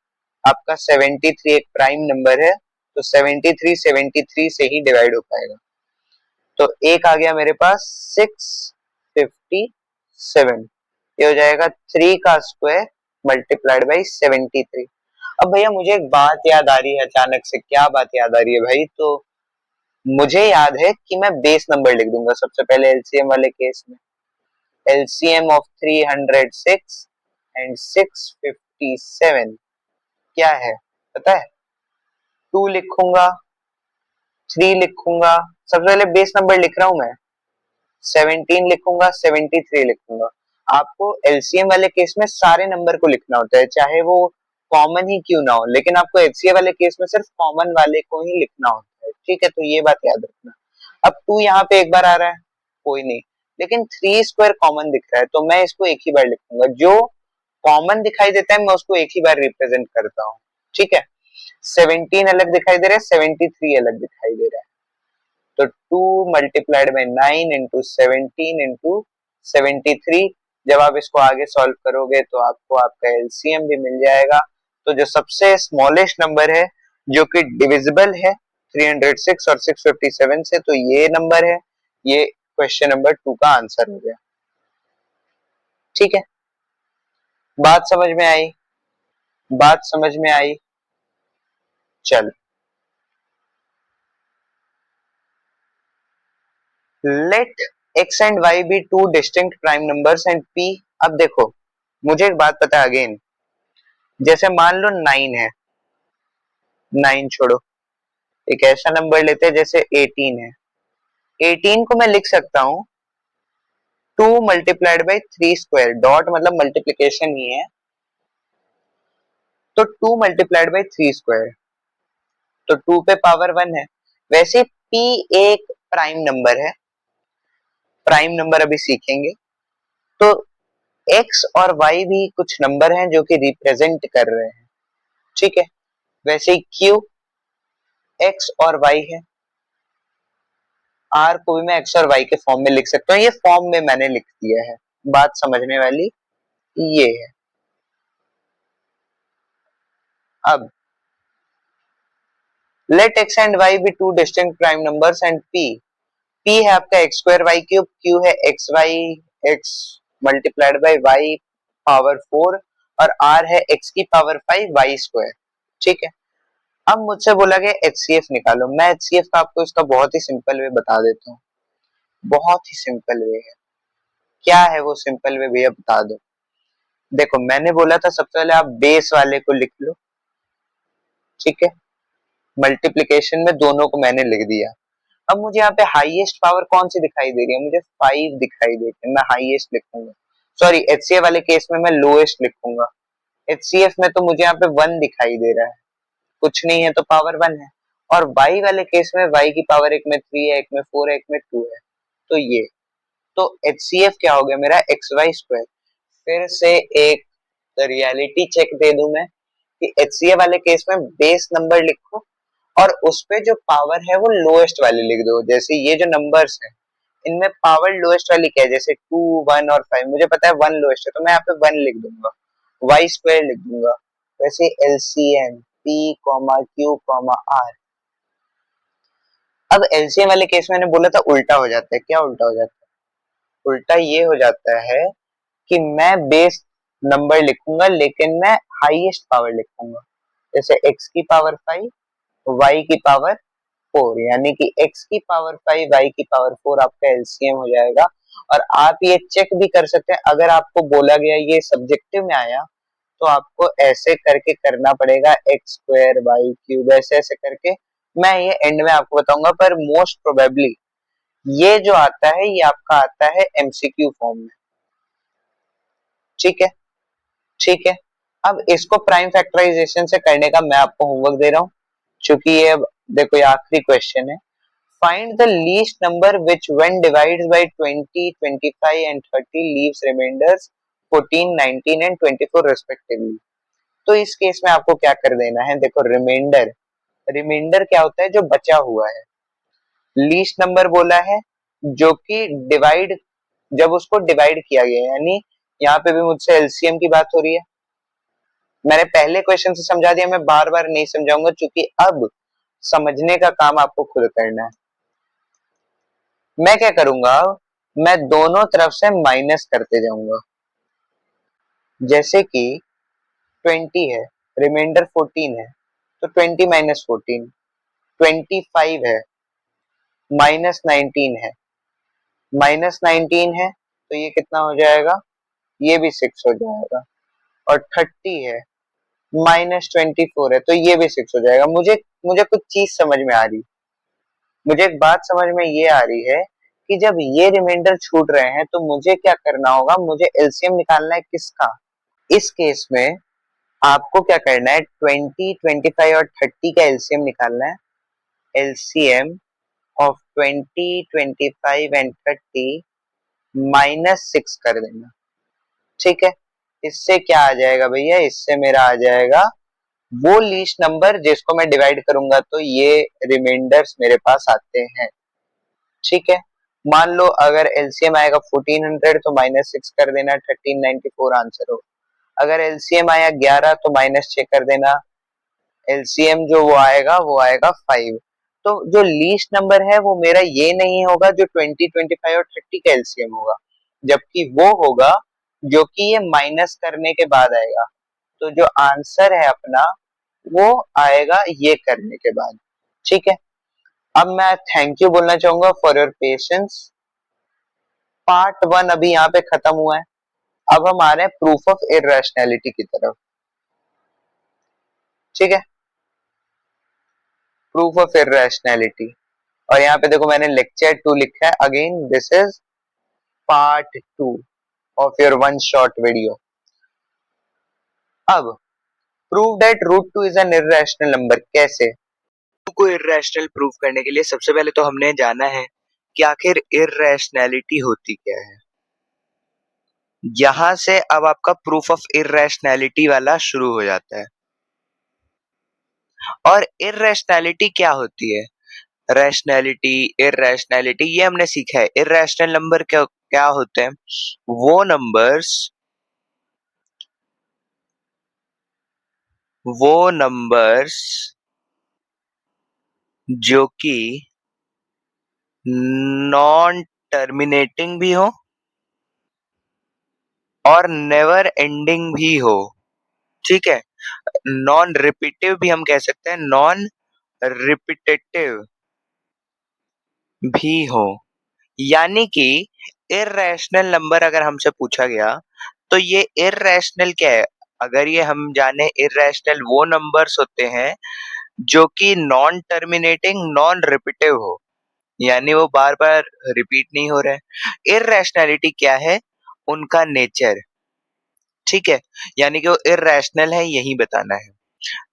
आपका 73 एक प्राइम नंबर है, तो 73 से ही डिवाइड हो पाएगा। तो एक आ गया मेरे पास 657, ये हो जाएगा 3 का स्क्वायर मल्टीप्लाइड बाई 73। अब भैया मुझे एक बात याद आ रही है अचानक से, क्या बात याद आ रही है भाई, तो मुझे याद है कि मैं बेस नंबर लिख दूंगा सबसे पहले एलसीएम वाले केस में। एलसीएम ऑफ 306 एंड 657 क्या है पता है, 2 लिखूंगा, 3 लिखूंगा, सबसे पहले बेस नंबर लिख रहा हूं मैं, 17 लिखूंगा, 73 लिखूंगा। आपको एलसीएम वाले केस में सारे नंबर को लिखना होता है, चाहे वो कॉमन ही क्यों ना हो, लेकिन आपको एचसीएफ वाले केस में सिर्फ कॉमन वाले को ही लिखना होता है, ठीक है। तो ये बात याद रखना। अब 2 यहाँ पे एक बार आ रहा है, कोई नहीं, लेकिन 3 स्क्वायर कॉमन दिख रहा है, तो मैं इसको एक ही बार लिखूंगा। जो कॉमन दिखाई देता है मैं उसको एक ही बार रिप्रेजेंट करता हूँ, ठीक है। 17 अलग दिखाई दे रहा है, 73 अलग दिखाई दे रहा है। तो 2 मल्टीप्लाइड बाई 9 इंटू 17 इंटू 73, जब आप इसको आगे सॉल्व करोगे तो आपको आपका एलसीएम भी मिल जाएगा। तो जो सबसे स्मॉलेस्ट नंबर है जो कि डिविजिबल है 306 और 657 से, तो ये नंबर है। ये क्वेश्चन नंबर 2 का आंसर हो गया। ठीक है, बात समझ में आई? बात समझ में आई? चल, let x and y be two distinct prime numbers and p। अब देखो, मुझे एक बात पता है अगेन, जैसे मान लो 9 है, 9 छोड़ो, एक ऐसा नंबर लेते हैं जैसे 18 है। 18 को मैं लिख सकता हूँ 2 मल्टीप्लाइड बाई 3 स्क्वायर, डॉट मतलब मल्टीप्लीकेशन ही है, तो 2 मल्टीप्लाइड बाई 3 स्क्वायर, तो 2 पे पावर 1 है। वैसे p एक प्राइम नंबर है, प्राइम नंबर अभी सीखेंगे। तो x और y भी कुछ नंबर हैं जो कि रिप्रेजेंट कर रहे हैं। ठीक है, वैसे ही q x और y है, r को भी मैं x और y के फॉर्म में लिख सकता हूँ, ये फॉर्म में मैंने लिख दिया है। बात समझने वाली ये है। अब let x and y be two distinct prime numbers and p है आपका x square y cube, q है x y x multiplied by y power 4 और r है x की पावर 5 y स्क्वायर। ठीक है, अब मुझसे बोला गया HCF निकालो। मैं HCF का आपको इसका बहुत ही सिंपल वे बता देता हूँ, बहुत ही सिंपल वे है। क्या है वो सिंपल वे भैया, बता दो। देखो, मैंने बोला था सबसे पहले आप बेस वाले को लिख लो। ठीक है, मल्टीप्लिकेशन में दोनों को मैंने लिख दिया। अब मुझे यहाँ पे हाईएस्ट पावर कौन सी दिखाई दे रही है, मुझे 5 दिखाई दे रही है, मैं हाईएस्ट लिखूंगा। सॉरी, HCF वाले केस में मैं लोएस्ट लिखूंगा। HCF में तो मुझे यहाँ पे 1 दिखाई दे रहा है, कुछ नहीं है तो पावर 1 है। और y वाले केस में y की पावर एक में 3 है, एक में 4 है, एक में 2 है, तो ये, तो HCF क्या हो गया मेरा, XY स्क्वायर। फिर से एक रियलिटी चेक दे दूं मैं कि HCF वाले केस में बेस नंबर लिखो और उस पे जो पावर है वो लोएस्ट वाली लिख दो। जैसे ये जो नंबर्स हैं इनमें पावर लोएस्ट वाली क्या है, जैसे 2 1 और 5, मुझे पता है 1 लोएस्ट है तो मैं यहाँ पे 1 लिख दूंगा, y स्क्वायर लिख दूंगा। वैसे LCM p q r। अब एलसीएम वाले केस में मैंने बोला था उल्टा हो जाता है। क्या उल्टा हो जाता है? उल्टा ये हो जाता है कि मैं बेस नंबर लिखूंगा लेकिन मैं हाईएस्ट पावर लिखूंगा। जैसे x की पावर 5 y की पावर 4, यानी कि x की पावर 5 y की पावर 4 आपका एलसीएम हो जाएगा। और आप ये चेक भी कर सकते हैं, अगर आपको बोला गया ये सब्जेक्टिव में आया तो आपको ऐसे करके करना पड़ेगा, एक्स स्क्वायर वाई क्यूब, ऐसे ऐसे करके। मैं ये एंड में आपको बताऊंगा, पर मोस्ट प्रोबेबली ये जो आता है ये आपका आता है एमसीक्यू फॉर्म में। ठीक है, ठीक है। अब इसको प्राइम फैक्टराइजेशन से करने का मैं आपको होमवर्क दे रहा हूँ, क्योंकि ये देखो ये आखिरी क्वेश्चन है। Find the least number which when divides by 20 25 and 30 leaves remainders 14 19 and 24 respectively. तो इस केस में आपको क्या कर देना है, देखो रिमाइंडर, रिमाइंडर क्या होता है, जो बचा हुआ है। लीस्ट नंबर बोला है जो कि डिवाइड, जब उसको डिवाइड किया गया, यानी यहाँ पे भी मुझसे एलसीएम की बात हो रही है। मैंने पहले क्वेश्चन से समझा दिया, मैं बार बार नहीं समझाऊंगा क्योंकि अब समझने का काम आपको खुद करना है। मैं क्या करूंगा, मैं दोनों तरफ से माइनस करते जाऊंगा। जैसे कि 20 है, रिमाइंडर 14 है, तो 20 माइनस 14, 25 है, माइनस 19 है, माइनस 19 है तो ये कितना हो जाएगा, ये भी 6 हो जाएगा। और 30 है, माइनस 24 है तो ये भी 6 हो जाएगा। मुझे मुझे कुछ चीज समझ में आ रही, मुझे एक बात समझ में ये आ रही है कि जब ये रिमाइंडर छूट रहे हैं तो मुझे क्या करना होगा, मुझे एलसीएम निकालना है किसका। इस केस में आपको क्या करना है, 20 25 और 30 का एलसीएम निकालना है। एलसीएम ऑफ 20 25 एंड 30 -6 कर देना। ठीक है, इससे क्या आ जाएगा भैया, इससे मेरा आ जाएगा वो लीस्ट नंबर जिसको मैं डिवाइड करूंगा तो ये रिमाइंडर्स मेरे पास आते हैं। ठीक है, मान लो अगर एलसीएम आएगा 1400 तो -6 कर देना, 1394 आंसर हो। अगर एलसीएम आया 11 तो -6 कर देना, एलसीएम जो वो आएगा 5। तो जो लीस्ट नंबर है वो मेरा ये नहीं होगा जो 20, 25 और 30 का एलसीएम होगा, जबकि वो होगा जो कि ये माइनस करने के बाद आएगा। तो जो आंसर है अपना वो आएगा ये करने के बाद। ठीक है, अब मैं थैंक यू बोलना चाहूंगा फॉर योर पेशेंस। पार्ट 1 अभी यहाँ पे खत्म हुआ है। अब हम आ रहे हैं प्रूफ ऑफ इररेशनैलिटी की तरफ। ठीक है, प्रूफ ऑफ इररेशनैलिटी, और यहाँ पे देखो मैंने लेक्चर 2 लिखा है। Again this is part 2 of your one short video. अब prove that root 2 is an irrational number. कैसे? को इररेशनल प्रूव करने के लिए सबसे पहले तो हमने जाना है कि आखिर इररेशनैलिटी होती क्या है। यहां से अब आपका प्रूफ ऑफ इररेशनैलिटी वाला शुरू हो जाता है। और इररेशनैलिटी क्या होती है? रैशनैलिटी, इररेशनैलिटी ये हमने सीखा है। इररेशनल नंबर क्या क्या होते हैं? वो नंबर्स वो नंबर्स जो कि नॉन टर्मिनेटिंग भी हो और नेवर एंडिंग भी हो। ठीक है, नॉन रिपीटिव भी हम कह सकते हैं, नॉन रिपीटेटिव भी हो। यानी कि इररेशनल नंबर अगर हमसे पूछा गया तो ये इररेशनल क्या है? अगर ये हम जाने, इररेशनल वो नंबर्स होते हैं जो कि नॉन टर्मिनेटिंग, नॉन रिपीटिव हो, यानी वो बार बार रिपीट नहीं हो रहे। इररेशनैलिटी क्या है? उनका नेचर। ठीक है, यानी कि वो इररेशनल है यही बताना है।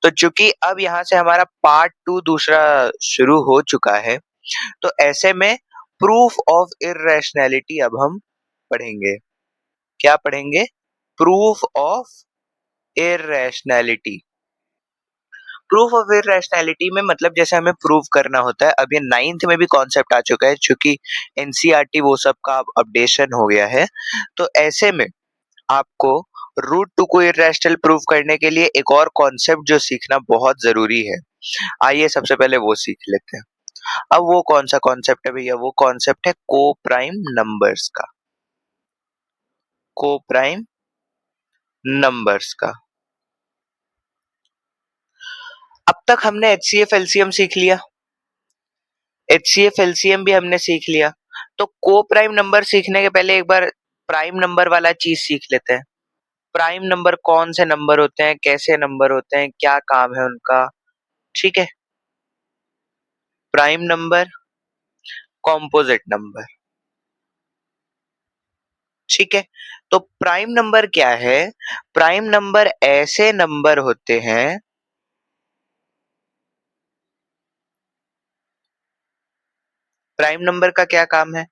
तो चूंकि अब यहाँ से हमारा पार्ट 2 दूसरा शुरू हो चुका है, तो ऐसे में प्रूफ ऑफ इररेशनैलिटी अब हम पढ़ेंगे। क्या पढ़ेंगे? Proof of irrationality. Proof of irrationality में मतलब जैसे हमें प्रूव करना होता है, अब ये 9th में भी कॉन्सेप्ट आ चुका है क्योंकि एनसीईआरटी वो सब का अपडेशन हो गया है। तो ऐसे में आपको रूट 2 को इररेशनल प्रूव करने के लिए एक और कॉन्सेप्ट जो सीखना बहुत जरूरी है। आइए सबसे पहले वो सीख लेते हैं। अब वो कौन सा कॉन्सेप्ट है भैया? वो कॉन्सेप्ट है को प्राइम नंबर्स का। को प्राइम नंबर्स का। अब तक हमने एचसीएफ एलसीएम सीख लिया, एचसीएफ एलसीएम भी हमने सीख लिया। तो को प्राइम नंबर सीखने के पहले एक बार प्राइम नंबर वाला चीज सीख लेते हैं। प्राइम नंबर कौन से नंबर होते हैं, कैसे नंबर होते हैं, क्या काम है उनका? ठीक है, प्राइम नंबर, कॉम्पोजिट नंबर। ठीक है, तो प्राइम नंबर क्या है? प्राइम नंबर ऐसे नंबर होते हैं, प्राइम नंबर का क्या काम है?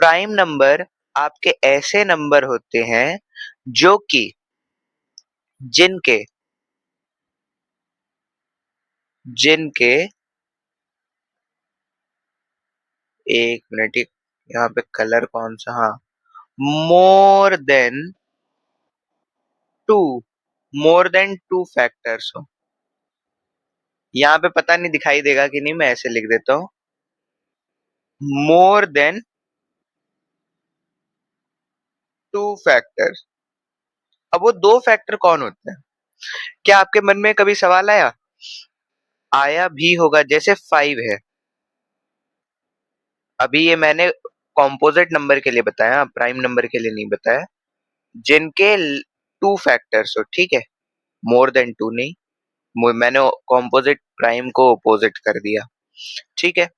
प्राइम नंबर आपके ऐसे नंबर होते हैं जो कि जिनके जिनके एक मिनट, यहाँ पे कलर कौन सा? हाँ, more than two, more than two factors हो। यहाँ पे पता नहीं दिखाई देगा कि नहीं, मैं ऐसे लिख देता हूँ, मोर देन टू फैक्टर्स। अब वो दो फैक्टर कौन होते हैं? क्या आपके मन में कभी सवाल आया? आया भी होगा। जैसे 5 है, अभी ये मैंने कॉम्पोजिट नंबर के लिए बताया, प्राइम नंबर के लिए नहीं बताया। जिनके टू फैक्टर्स हो, ठीक है, मोर देन टू नहीं, मैंने कॉम्पोजिट प्राइम को अपोजिट कर दिया। ठीक है,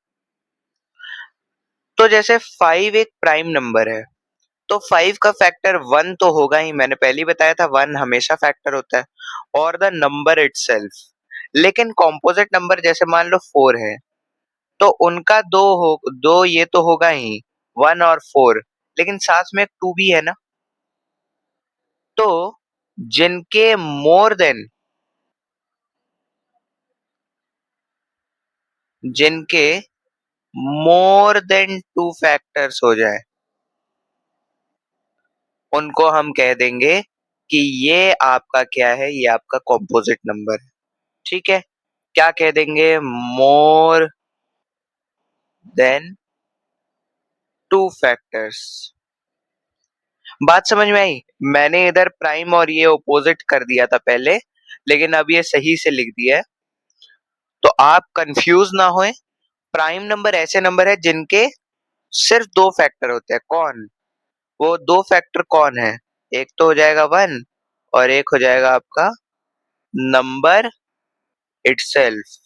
तो जैसे 5 एक प्राइम नंबर है, तो 5 का फैक्टर 1 तो होगा ही, मैंने पहले ही बताया था 1 हमेशा फैक्टर होता है, और द नंबर इटसेल्फ। लेकिन कॉम्पोजिट नंबर जैसे मान लो 4 है, तो उनका दो ये तो होगा ही, 1 और 4, लेकिन साथ में एक 2 भी है ना। तो जिनके मोर देन जिनके मोर देन 2 फैक्टर्स हो जाए, उनको हम कह देंगे कि ये आपका क्या है, ये आपका कॉम्पोजिट नंबर है। ठीक है, क्या कह देंगे? More than 2 factors. बात समझ में आई? मैंने इधर प्राइम और ये ऑपोजिट कर दिया था पहले, लेकिन अब ये सही से लिख दिया है, तो आप कंफ्यूज ना होए। प्राइम नंबर ऐसे नंबर है जिनके सिर्फ 2 फैक्टर होते हैं। कौन? वो 2 फैक्टर कौन है? एक तो हो जाएगा 1 और एक हो जाएगा आपका नंबर इटसेल्फ।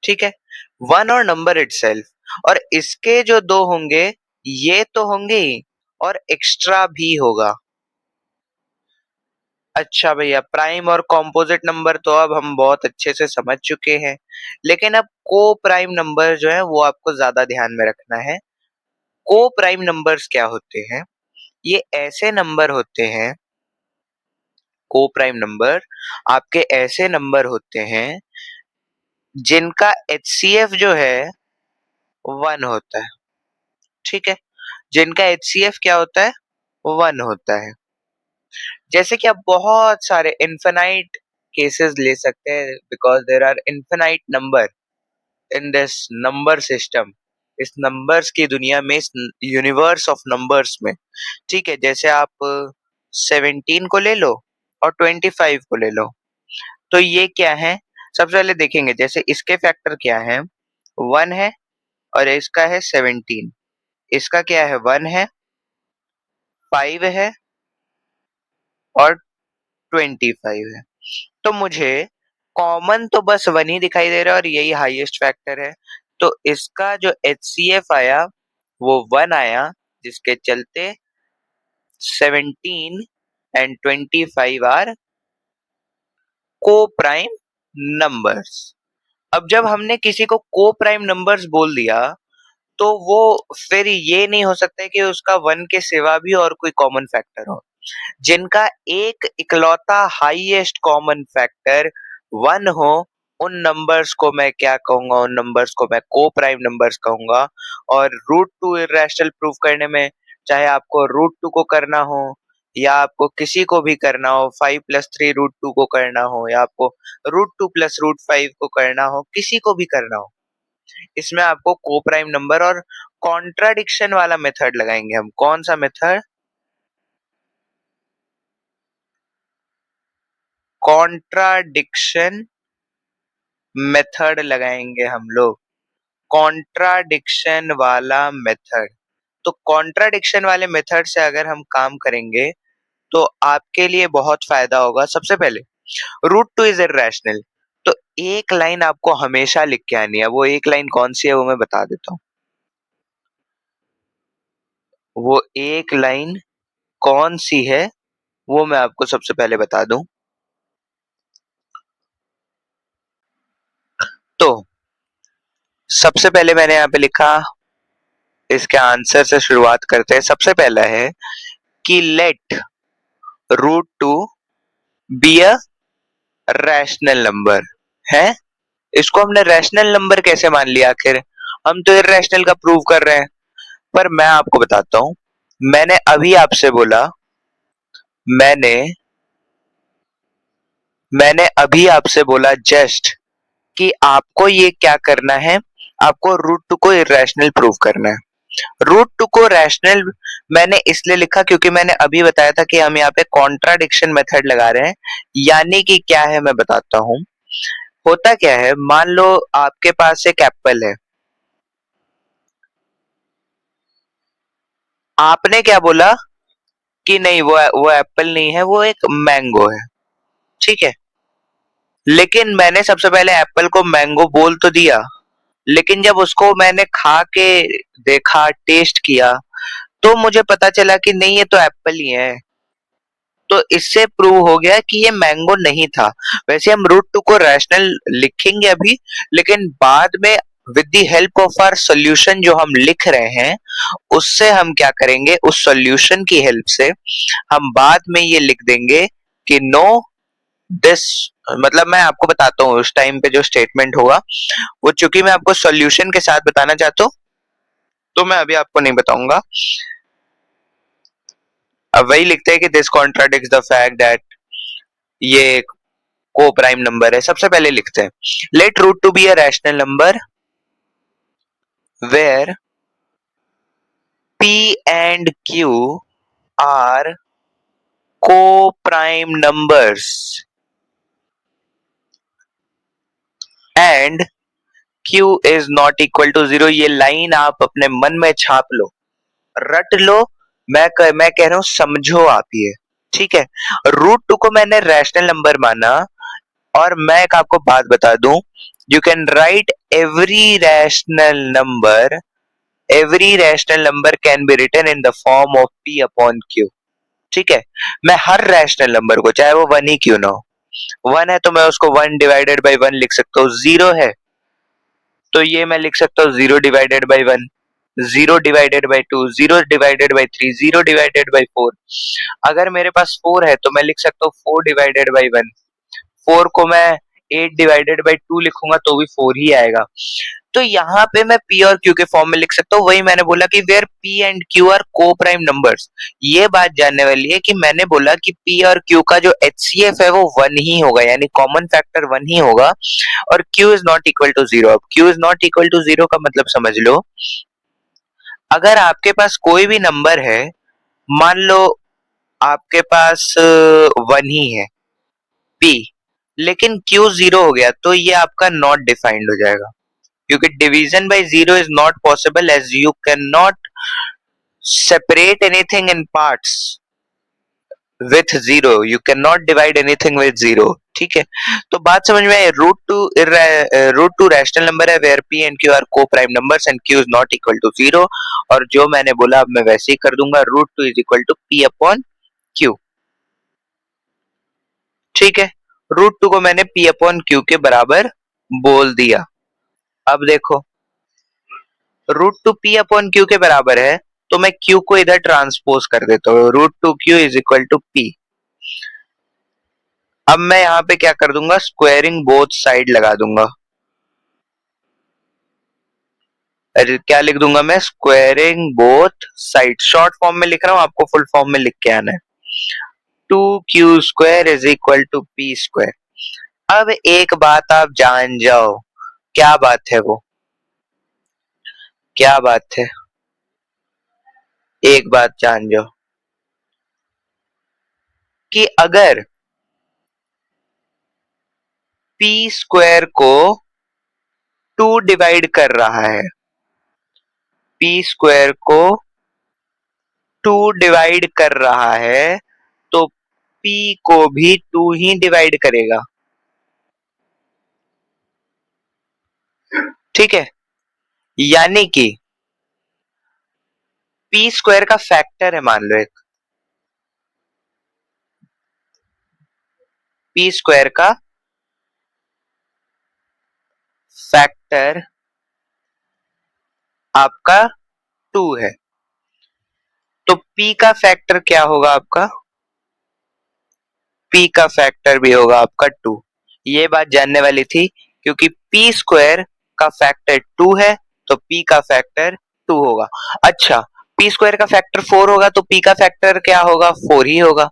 ठीक है, 1 और नंबर इटसेल्फ, और इसके जो 2 होंगे ये तो होंगे ही, और एक्स्ट्रा भी होगा। अच्छा भैया, प्राइम और कॉम्पोजिट नंबर तो अब हम बहुत अच्छे से समझ चुके हैं, लेकिन अब को प्राइम नंबर जो है वो आपको ज्यादा ध्यान में रखना है। को प्राइम नंबर्स क्या होते हैं? ये ऐसे नंबर होते हैं, को प्राइम नंबर आपके ऐसे नंबर होते हैं जिनका एचसीएफ जो है 1 होता है। ठीक है, जिनका एचसीएफ क्या होता है? 1 होता है। जैसे कि आप बहुत सारे इनफिनाइट केसेस ले सकते हैं, because there are infinite number in this number system, इस नंबर्स की दुनिया में, इस यूनिवर्स ऑफ नंबर्स में। ठीक है, जैसे आप 17 को ले लो और 25 को ले लो, तो ये क्या है? सबसे पहले देखेंगे, जैसे इसके फैक्टर क्या है? 1 है और इसका है 17। इसका क्या है? 1 है, 5 है और 25 है। तो मुझे कॉमन तो बस 1 ही दिखाई दे रहा है और यही हाईएस्ट फैक्टर है। तो इसका जो एचसीएफ आया वो 1 आया, जिसके चलते 17 and 25 are coprime numbers. अब जब हमने किसी को को प्राइम नंबर्स बोल दिया, तो वो फिर ये नहीं हो सकता है कि उसका 1 के सिवा भी और कोई कॉमन फैक्टर हो। जिनका एक इकलौता हाईएस्ट कॉमन फैक्टर 1 हो, उन नंबर्स को मैं क्या कहूंगा? उन नंबर्स को मैं को प्राइम नंबर्स कहूंगा। और रूट टू इरेशनल प्रूफ करने में, चाहे आपको रूट टू को करना हो या आपको किसी को भी करना हो, 5+3 √2 को करना हो या आपको √2 + √5 को करना हो, किसी को भी करना हो, इसमें आपको को प्राइम नंबर और कॉन्ट्राडिक्शन वाला मेथड लगाएंगे हम। कौन सा मेथड? कॉन्ट्राडिक्शन मेथड लगाएंगे हम लोग। कॉन्ट्राडिक्शन वाला मेथड। तो कॉन्ट्राडिक्शन वाले मेथड से अगर हम काम करेंगे तो आपके लिए बहुत फायदा होगा। सबसे पहले, रूट टू इज इरेशनल, तो एक लाइन आपको हमेशा लिख के आनी है। वो एक लाइन कौन सी है वो मैं बता देता हूँ। वो एक लाइन कौन सी है वो मैं आपको सबसे पहले बता दूं। तो सबसे पहले मैंने यहाँ पे लिखा, इसके आंसर से शुरुआत करते हैं। सबसे पहला है कि let root two be a rational number है। इसको हमने रैशनल नंबर कैसे मान लिया? आखिर हम तो इररेशनल का प्रूव कर रहे हैं। पर मैं आपको बताता हूं, मैंने अभी आपसे बोला, मैंने मैंने अभी आपसे बोला जस्ट कि आपको ये क्या करना है, आपको रूट टू को इरेशनल प्रूव करना है। रूट टू को रैशनल मैंने इसलिए लिखा क्योंकि मैंने अभी बताया था कि हम यहाँ पे कॉन्ट्राडिक्शन मेथड लगा रहे हैं। यानी कि क्या है मैं बताता हूँ। होता क्या है, मान लो आपके पास एक एप्पल है, आपने क्या बोला कि नहीं, वो एप्पल नहीं है, वो एक मैंगो है। ठीक है, लेकिन मैंने सबसे पहले एप्पल को मैंगो बोल तो दिया, लेकिन जब उसको मैंने खा के देखा, टेस्ट किया, तो मुझे पता चला कि नहीं, ये तो एप्पल ही है। तो इससे प्रूव हो गया कि ये मैंगो नहीं था। वैसे हम रूट टू को रैशनल लिखेंगे अभी, लेकिन बाद में with the help of our solution जो हम लिख रहे हैं, उससे हम क्या करेंगे, उस सॉल्यूशन की हेल्प से हम बाद में ये लिख देंगे कि नो, दिस मतलब मैं आपको बताता हूँ उस टाइम पे जो स्टेटमेंट होगा वो, चूंकि मैं आपको सॉल्यूशन के साथ बताना चाहता हूँ तो मैं अभी आपको नहीं बताऊंगा। अब वही लिखते हैं कि this contradicts the fact that ये को प्राइम नंबर है। सबसे पहले लिखते हैं let root two be a rational number where p and q are co-prime numbers and q is not equal to zero। ये लाइन आप अपने मन में छाप लो, रट लो। मैं कह रहा हूं समझो आप ये, ठीक है। रूट टू को मैंने रैशनल नंबर माना, और मैं एक आपको बात बता दूं, you can write every rational number can be written in the form of p upon q। ठीक है, मैं हर रैशनल नंबर को, चाहे वो वन ही क्यों ना हो, वन है तो मैं उसको वन डिवाइडेड बाई वन लिख सकता हूँ, जीरो है तो ये मैं लिख सकता हूँ zero divided by one, zero divided by two, zero divided by three, zero divided by four. अगर मेरे पास फोर है तो मैं लिख सकता हूँ four divided by one. Four को मैं एट डिवाइडेड बाई टू लिखूंगा तो भी फोर ही आएगा। तो यहाँ पे मैं p और q के फॉर्म में लिख सकता हूँ। वही मैंने बोला कि where p and q are coprime numbers. ये बात जानने वाली है कि मैंने बोला कि p और q का जो HCF है वो वन ही होगा, यानी कॉमन फैक्टर वन ही होगा, और q is not equal to zero. अब q is not equal to zero का मतलब समझ लो, अगर आपके पास कोई भी नंबर है, मान लो आपके पास वन ही है p, लेकिन q जीरो हो गया तो ये आपका नॉट डिफाइंड हो जाएगा, क्योंकि division by zero is not possible as you can not separate anything in parts with zero, you can not divide anything with zero. ठीक है, तो बात समझ में आई। रूट टू रैशनल नंबर है where p and q are coprime numbers and q is not equal to zero, और जो मैंने बोला अब मैं वैसे ही कर दूंगा, root two is equal to p upon q। ठीक है, रूट टू को मैंने p अपॉन q के बराबर बोल दिया। अब देखो, root two P upon Q के बराबर है तो मैं क्यू को इधर ट्रांसपोज कर देता हूँ, root two Q is equal to P. अब मैं यहाँ पे क्या कर दूंगा, स्क्वायरिंग बोथ साइड लगा दूंगा। अरे क्या लिख दूंगा मैं, squaring both side. Short form में लिख रहा हूँ, आपको फुल फॉर्म में लिख के आना है। Two Q square is equal to P square. अब एक बात आप जान जाओ, क्या बात है वो, क्या बात है, एक बात जान जाओ कि अगर पी स्क्वायर को टू डिवाइड कर रहा है, पी स्क्वायर को टू डिवाइड कर रहा है तो p को भी टू ही डिवाइड करेगा। ठीक है, यानी कि p स्क्वायर का फैक्टर है, मान लो एक p स्क्वायर का फैक्टर आपका टू है, तो p का फैक्टर क्या होगा आपका, p का फैक्टर भी होगा आपका टू। ये बात जानने वाली थी, क्योंकि p स्क्वायर का फैक्टर टू है तो p का फैक्टर टू होगा। अच्छा, p स्क्वायर का फैक्टर फोर होगा तो p का फैक्टर क्या होगा, फोर ही होगा।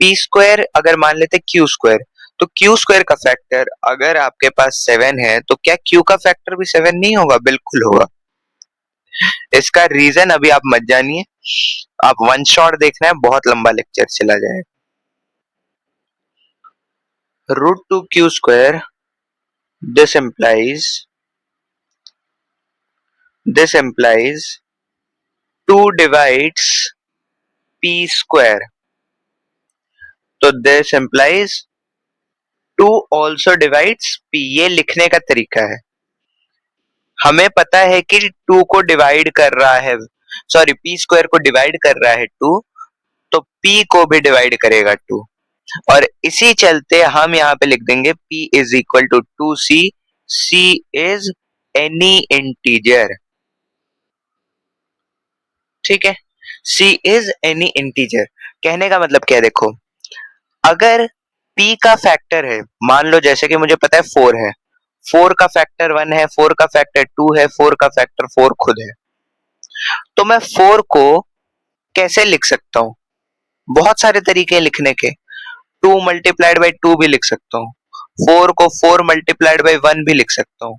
p स्क्वायर अगर मान लेते q स्क्वायर, तो q स्क्वायर का फैक्टर अगर आपके पास सेवन है तो क्या q का फैक्टर भी सेवन नहीं होगा, बिल्कुल होगा। इसका रीजन अभी आप मत जानिए, आप वन शॉट देखना है, बहुत लंबा लेक्चर चला जाएगा। Root two Q square, this implies this implies 2 divides p square, तो this implies 2 also divides p। ये लिखने का तरीका है, हमें पता है कि 2 को डिवाइड कर रहा है, सॉरी p स्क्वायर को डिवाइड कर रहा है 2, तो p को भी डिवाइड करेगा 2, और इसी चलते हम यहाँ पे लिख देंगे p is equal to 2c। c is any integer, ठीक है, c इज एनी इंटीजर। कहने का मतलब क्या है, देखो, अगर p का फैक्टर है, मान लो जैसे कि मुझे पता है 4 है, 4 का फैक्टर 1 है, 4 का फैक्टर 2 है, 4 का फैक्टर 4 खुद है, तो मैं 4 को कैसे लिख सकता हूँ? बहुत सारे तरीके हैं लिखने के। 2 मल्टीप्लाइड बाई 2 भी लिख सकता हूँ, 4 को 4 मल्टीप्लाइड बाई 1 भी लिख सकता हूँ,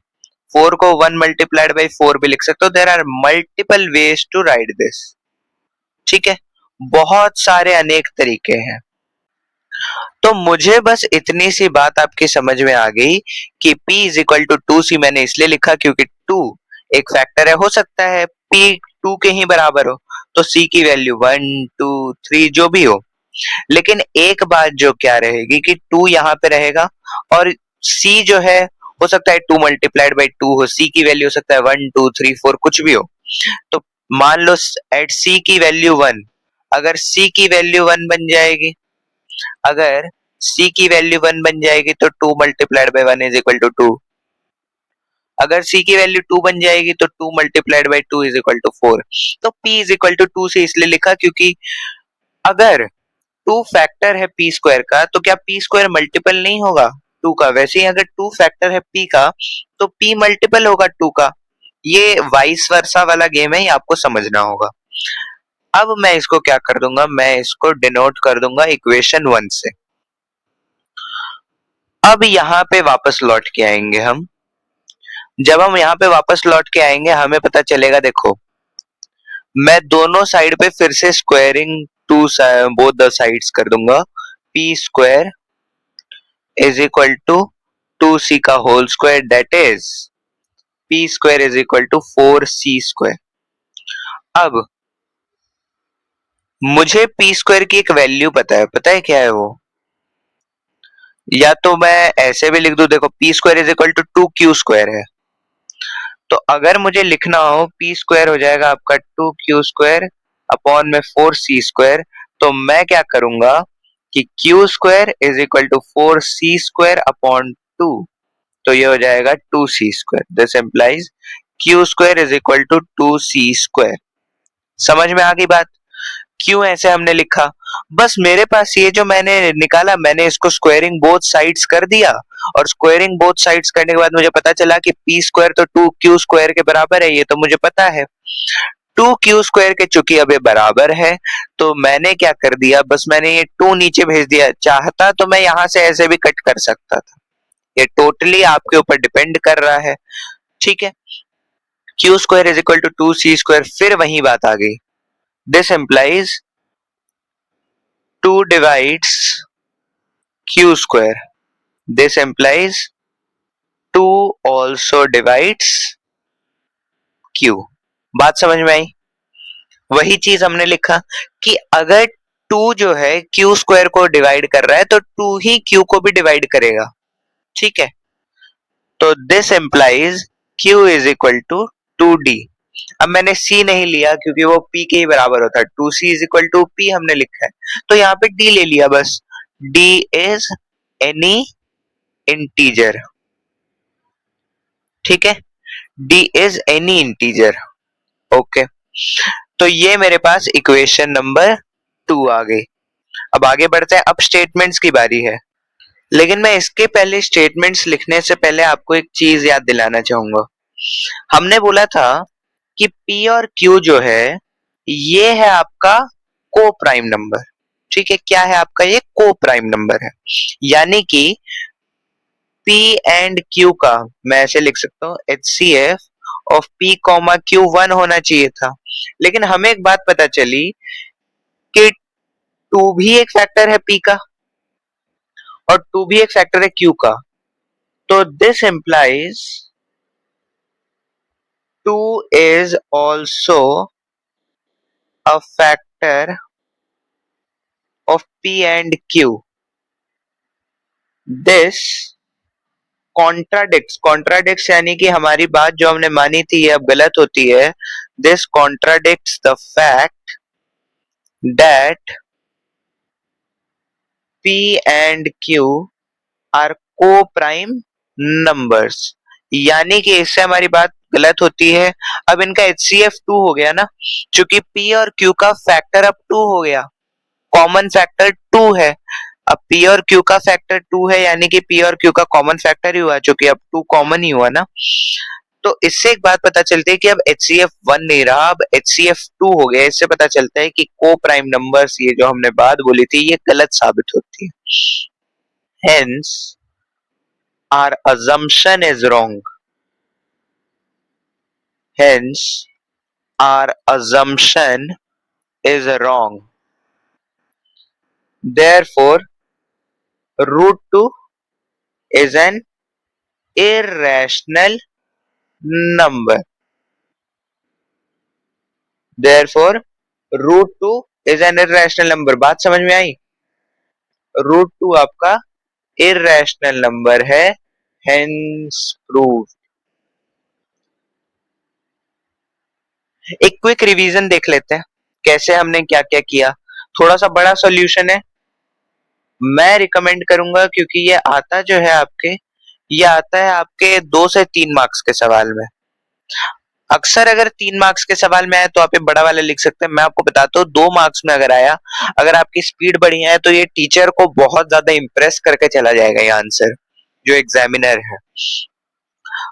4 को 1 मल्टीप्लाइड बाई 4 भी लिख सकता हूँ। There are multiple ways to write this. ठीक है, बहुत सारे अनेक तरीके हैं। तो मुझे बस इतनी सी बात आपकी समझ में आ गई कि p is equal to 2c मैंने इसलिए लिखा क्योंकि 2 एक फैक्टर है, हो सकता है p 2 के ही बराबर हो, तो c की वैल्यू 1 2 3 जो भी हो। लेकिन एक बात जो क्या रहेगी कि 2 यहाँ पे रहेगा और c जो है हो सकता है 2 मल्टीप्लाइड बाई 2 हो, c की वैल्यू हो सकता है 1 2 3 4 कुछ भी हो। तो मान लो एट c की वैल्यू 1, अगर c की वैल्यू 1 बन जाएगी, अगर c की वैल्यू 1 बन जाएगी तो 2 multiplied by 1 is equal to 2। अगर c की वैल्यू 2 बन जाएगी तो 2 multiplied by 2 is equal to 4। तो p इज इक्वल टू 2 से इसलिए लिखा क्योंकि अगर 2 फैक्टर है p स्क्वायर का तो क्या p स्क्वायर मल्टीपल नहीं होगा 2 का? वैसे ही अगर 2 फैक्टर है p का तो p मल्टीपल होगा 2 का। ये वाइस वर्सा वाला गेम है, ये आपको समझना होगा। अब मैं इसको क्या कर दूंगा, मैं इसको डिनोट कर दूंगा इक्वेशन 1 से। अब यहाँ पे वापस लौट के आएंगे हम। जब हम यहाँ पे वापस लौट के आएंगे हमें पता चलेगा, देखो मैं दोनों साइड पे फिर से squaring to both the sides कर दूंगा। p square is equal to 2c का whole square, that is p square is equal to 4c square. अब मुझे p स्क्वायर की एक वैल्यू पता है क्या है वो? या तो मैं ऐसे भी लिख दूं, देखो p square is equal to 2q square है। तो अगर मुझे लिखना हो p स्क्वायर हो जाएगा आपका 2q स्क्वायर अपॉन में 4c स्क्वायर, तो मैं क्या करूंगा कि q square is equal to 4c square upon 2, तो ये हो जाएगा 2c square. This implies q square is equal to 2c square. समझ में आ गई बात? क्यों ऐसे हमने लिखा? बस मेरे पास ये जो मैंने निकाला, मैंने इसको स्क्वायरिंग बोथ साइड्स कर दिया और स्क्वायरिंग बोथ साइड्स करने के बाद मुझे पता चला कि p स्क्वायर तो 2q स्क्वायर के बराबर है, ये तो मुझे पता है। 2q स्क्वायर के चूंकि अब ये बराबर है तो मैंने क्या कर दिया, बस मैंने ये 2 नीचे भेज दिया। चाहता तो मैं यहाँ से ऐसे भी कट कर सकता था, ये टोटली आपके ऊपर डिपेंड कर रहा है। ठीक है, q square is equal to 2c square, फिर वही बात आ गई। This implies 2 divides q square. This implies 2 also divides q. बात समझ में आई? वही चीज हमने लिखा कि अगर 2 जो है q स्क्वायर को डिवाइड कर रहा है तो 2 ही q को भी डिवाइड करेगा। ठीक है, तो this implies q is equal to 2d। अब मैंने c नहीं लिया क्योंकि वो p के ही बराबर होता है, 2c is equal to p हमने लिखा है, तो यहाँ पे d ले लिया बस। d is any integer. ठीक है, d is any integer. Okay, तो ये मेरे पास इक्वेशन नंबर 2 आ गई। अब आगे बढ़ते हैं, अब स्टेटमेंट्स की बारी है। लेकिन मैं इसके पहले स्टेटमेंट्स लिखने से पहले आपको एक चीज याद दिलाना चाहूंगा। हमने बोला था कि p और q जो है ये है आपका को प्राइम नंबर। ठीक है, क्या है आपका? ये को प्राइम नंबर है, यानी कि p एंड q का मैं ऐसे लिख सकता हूँ HCF of p comma q 1 होना चाहिए था। लेकिन हमें एक बात पता चली कि 2 भी एक फैक्टर है p का और 2 भी एक फैक्टर है q का, तो this implies 2 is also a factor of p and q. This contradicts यानी कि हमारी बात जो हमने मानी थी ये अब गलत होती है। This contradicts the fact that p and q are coprime numbers, यानी कि इससे हमारी बात गलत होती है। अब इनका HCF 2 हो गया ना, क्योंकि p और q का फैक्टर अब 2 हो गया, कॉमन फैक्टर 2 है, अब पी और क्यू का फैक्टर 2 है, यानी कि पी और क्यू का कॉमन फैक्टर ही हुआ, चूंकि अब 2 कॉमन ही हुआ ना। तो इससे एक बात पता चलती है कि अब HCF1 नहीं रहा, अब HCF2 हो गया। इससे पता चलता है कि को प्राइम नंबर्स, ये जो हमने बात बोली थी, ये गलत साबित होती है। Hence, our assumption is wrong. Hence, our assumption is wrong. Therefore, root 2 is an irrational number. Therefore, root 2 is an irrational number. बात समझ में आई? रूट 2 आपका irrational number है, hence proved. एक क्विक रिवीजन देख लेते हैं कैसे हमने क्या क्या किया। थोड़ा सा बड़ा सॉल्यूशन है, मैं रिकमेंड करूंगा, क्योंकि ये आता जो है आपके, ये आता है आपके 2 से 3 मार्क्स के सवाल में। अक्सर अगर 3 मार्क्स के सवाल में आए तो आप ये बड़ा वाला लिख सकते हैं। मैं आपको बताता हूँ 2 मार्क्स में अगर आया, अगर आपकी स्पीड बढ़िया है तो ये टीचर को बहुत ज्यादा इंप्रेस करके चला जाएगा ये आंसर, जो एग्जामिनर है।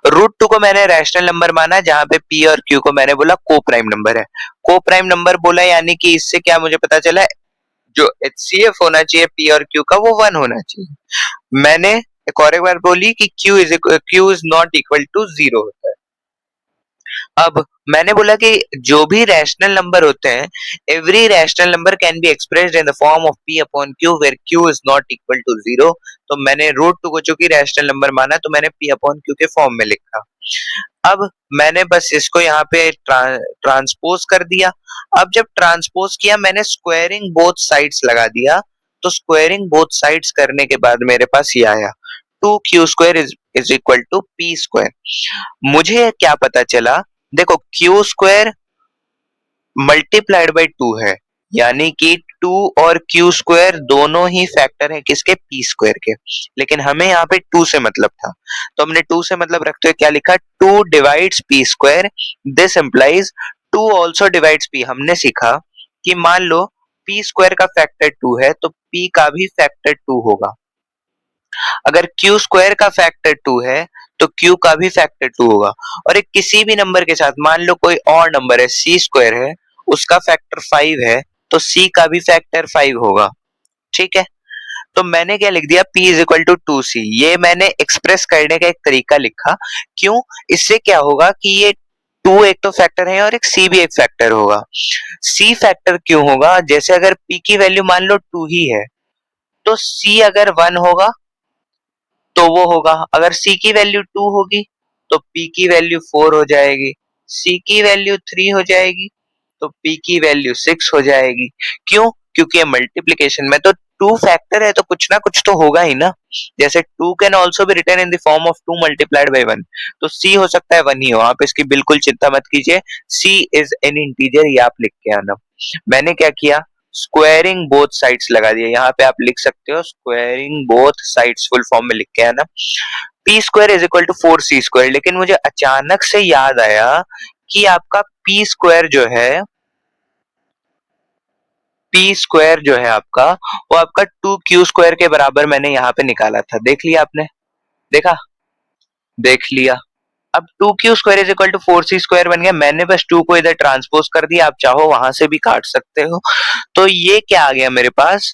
रूट 2 को मैंने रैशनल नंबर माना, जहां पे पी और क्यू को मैंने बोला को प्राइम नंबर है। को प्राइम नंबर बोला, यानी कि इससे क्या मुझे पता चला, जो HCF होना चाहिए पी और क्यू का, वो 1 होना चाहिए। मैंने एक बार बोली कि Q is not equal to 0 होता है। अब मैंने बोला कि जो भी रैशनल नंबर होते हैं, every rational number can be expressed in the form of P upon Q where Q is not equal to 0। तो मैंने रूट 2 को चूंकि रैशनल नंबर माना, तो मैंने P अपॉन Q के फॉर्म में लिखा। अब मैंने बस इसको यहाँ पे ट्रांसपोज कर दिया। अब जब ट्रांसपोज किया, मैंने स्क्वायरिंग बोथ साइड्स लगा दिया। तो स्क्वायरिंग बोथ साइड्स करने के बाद मेरे पास ये आया, 2Q square is equal to P square. मुझे क्या पता चला, देखो Q स्क्वायर मल्टीप्लाइड बाई 2 है, यानी कि 2 और Q स्क्वायर दोनों ही फैक्टर है किसके, P स्क्वायर के। लेकिन हमें यहाँ पे 2 से मतलब था, तो हमने 2 से मतलब रखते हुए क्या लिखा, 2 divides P square, this implies 2 also divides P। हमने सीखा कि मान लो P स्क्वायर का फैक्टर 2 है, तो P का भी फैक्टर 2 होगा। अगर Q स्क्वायर का फैक्टर 2 है, तो Q का भी फैक्टर 2 होगा। और एक किसी भी नंबर के साथ, मान लो कोई और नंबर है, C स्क्वायर है, उसका फैक्टर 5 है, तो C का भी फैक्टर 5 होगा। ठीक है, तो मैंने क्या लिख दिया, P is equal to 2C। ये मैंने एक्सप्रेस करने का एक तरीका लिखा। क्यों? इससे क्या होगा कि ये 2 एक तो फैक्टर है और एक C भी एक फैक्टर होगा। C फैक्टर क्यों होगा, जैसे अगर P की वैल्यू मान लो 2 ही है, तो C अगर 1 होगा तो वो होगा। अगर C की वैल्यू 2 होगी तो P की वैल्यू 4 हो जाएगी, C की वैल्यू 3 हो जाएगी, तो P की वैल्यू 6 हो जाएगी। क्यों? क्योंकि ये मल्टीप्लिकेशन में तो 2 फैक्टर है, तो कुछ ना कुछ तो होगा ही ना। जैसे 2 can also be written in the form of 2 multiplied by 1, तो C हो सकता है 1 ही हो। आप इसकी बिल्कुल चिंता मत कीजिए, C इज एन इंटीजर, ये आप लिख के आना। मैंने क्या किया, स्क्वायरिंग बोथ साइड्स लगा दिया। यहाँ पे आप लिख सकते हो squaring both sides, full form में लिख के आना, P square is equal to 4C square. लेकिन मुझे अचानक से याद आया कि आपका P स्क्वायर जो है, P स्क्वायर जो है आपका, वो आपका 2Q स्क्वायर के बराबर मैंने यहाँ पे निकाला था। देख लिया आपने? देखा? देख लिया। अब 2Q square is equal to 4C square बन गया। मैंने बस 2 को इधर ट्रांसपोज कर दिया, आप चाहो वहां से भी काट सकते हो। तो ये क्या आ गया मेरे पास,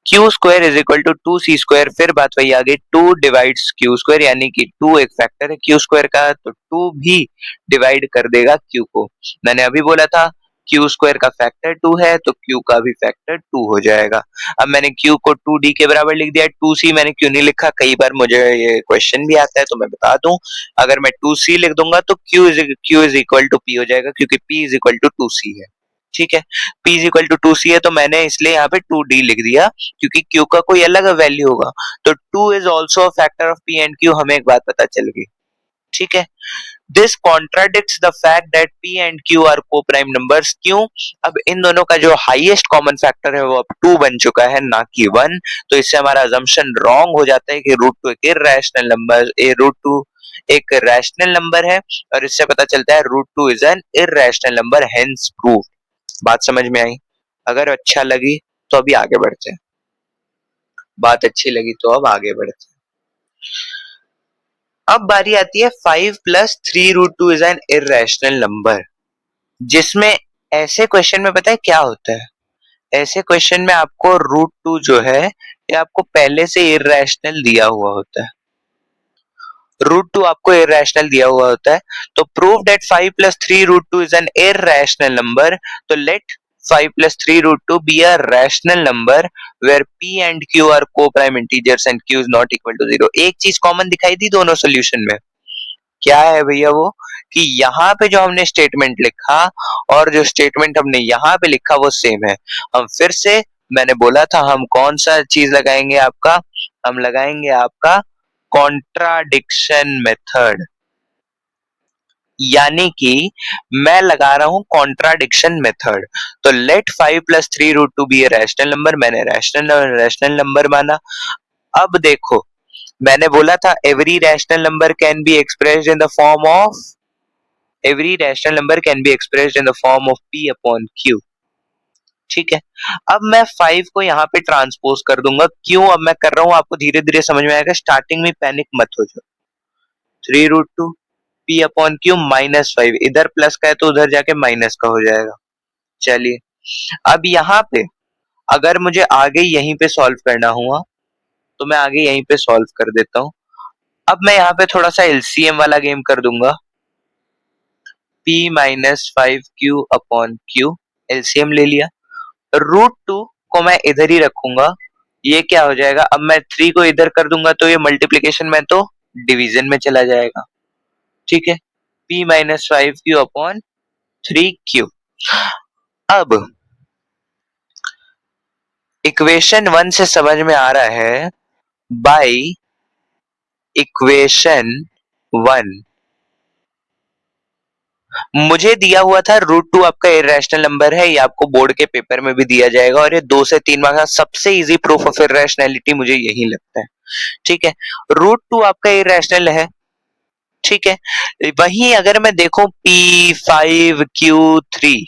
Q square is equal to 2C square. फिर बात वही आ गई, 2 डिवाइड्स Q स्क्वायर, यानी कि 2 एक फैक्टर है Q स्क्वायर का, तो 2 भी डिवाइड कर देगा Q को। मैंने अभी बोला था Q स्क्वायर का फैक्टर 2 है, तो Q का भी फैक्टर 2 हो जाएगा। अब मैंने Q को 2D के बराबर लिख दिया। 2C मैंने क्यों नहीं लिखा, कई बार मुझे ये क्वेश्चन भी आता है, तो मैं बता दूं, अगर मैं 2C लिख दूंगा तो Q is equal to P हो जाएगा, क्योंकि P is equal to 2C है। ठीक है, P is equal to 2C है, तो मैंने इसलिए यहाँ पे 2D लिख दिया, क्योंकि Q का कोई अलग वैल्यू होगा। तो 2 is also factor of P and Q, हमें एक बात पता चल गई। ठीक है, this contradicts the fact that P and Q are coprime numbers. क्यों? अब इन दोनों का जो हाईएस्ट कॉमन फैक्टर है वो अब 2 बन चुका है, ना कि 1। तो इससे हमारा अजम्पशन रॉन्ग हो जाता है कि रूट 2 एक इररेशनल नंबर, रूट 2 एक रैशनल नंबर है, और इससे पता चलता है root 2 is an irrational number, hence proof. बात समझ में आई? अगर अच्छा लगी तो अभी आगे बढ़ते हैं। बात अच्छी लगी तो अब आगे बढ़ते हैं। अब बारी आती है 5 plus 3√2 is an irrational number, जिसमें ऐसे क्वेश्चन में पता है क्या होता है, ऐसे क्वेश्चन में आपको √2 जो है ये आपको पहले से इरेशनल दिया हुआ होता है, √2 आपको इरेशनल दिया हुआ होता है। तो prove that 5 plus 3√2 is an irrational number, तो let 5 plus 3√2 be a rational number where p and q are co-prime integers and q is not equal to 0। एक चीज कॉमन दिखाई दी दोनों सॉल्यूशन में, क्या है भैया वो, कि यहाँ पे जो हमने स्टेटमेंट लिखा और जो स्टेटमेंट हमने यहाँ पे लिखा वो सेम है। हम फिर से, मैंने बोला था हम कौन सा चीज लगाएंगे आपका, हम लगाएंगे आपका कॉन्ट्राडिक्शन मेथड, यानी कि मैं लगा रहा हूं कॉन्ट्राडिक्शन मेथड। तो let 5 plus 3√2 be a rational number, मैंने रैशनल नंबर माना। अब देखो मैंने बोला था every rational number can be expressed in the form of, every rational number can be expressed in the form of p upon q। ठीक है, अब मैं 5 को यहाँ पे ट्रांसपोज कर दूंगा, क्यों अब मैं कर रहा हूँ आपको धीरे धीरे समझ में आएगा, स्टार्टिंग में पैनिक मत हो जाओ। 3√2 p अपॉन q -5, इधर प्लस का है तो उधर जाके माइनस का हो जाएगा। चलिए अब यहाँ पे अगर मुझे आगे यहीं पे सॉल्व करना हुआ तो मैं आगे यहीं पे सॉल्व कर देता हूँ। अब मैं यहाँ पे थोड़ा सा एलसीएम वाला गेम कर दूंगा, p -5q upon q, LCM ले लिया। √2 को मैं इधर ही रखूंगा, ये क्या हो जाएगा, अब मैं 3 को इधर कर दूंगा तो ये मल्टीप्लीकेशन में तो डिवीजन में चला जाएगा। ठीक है, p -5q अपॉन 3q। अब इक्वेशन 1 से समझ में आ रहा है, बाय इक्वेशन 1 मुझे दिया हुआ था √2 आपका इरेशनल नंबर है, ये आपको बोर्ड के पेपर में भी दिया जाएगा और ये 2 से 3 मार्क्स का सबसे इजी प्रूफ ऑफ इरेशनैलिटी मुझे यही लगता है। ठीक है, √2 आपका इरेशनल है। ठीक है, वहीं अगर मैं देखूं p5q3,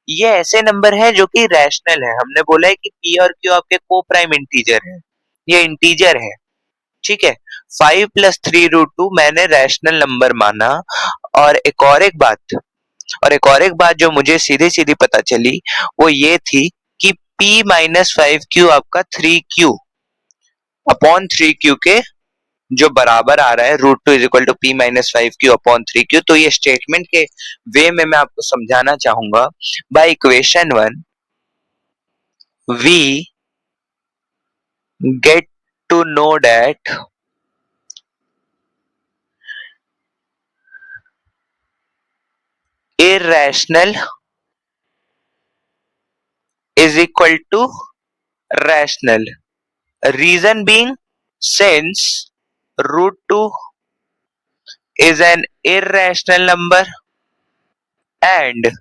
ये ऐसे नंबर है जो कि रैशनल है। हमने बोला है कि p और q आपके को प्राइम इंटीजर है, ये इंटीजर है। ठीक है, 5 प्लस 3√2 मैंने रैशनल नंबर माना। और एक और एक बात जो मुझे सीधी सीधी पता चली वो ये थी कि p -5q आपका 3q अपॉन 3q के जो बराबर आ रहा है, √2 is equal to p -5q upon 3q। तो ये स्टेटमेंट के वे में मैं आपको समझाना चाहूंगा, by equation 1 we get to know that irrational is equal to rational, reason being since √2 is an irrational number and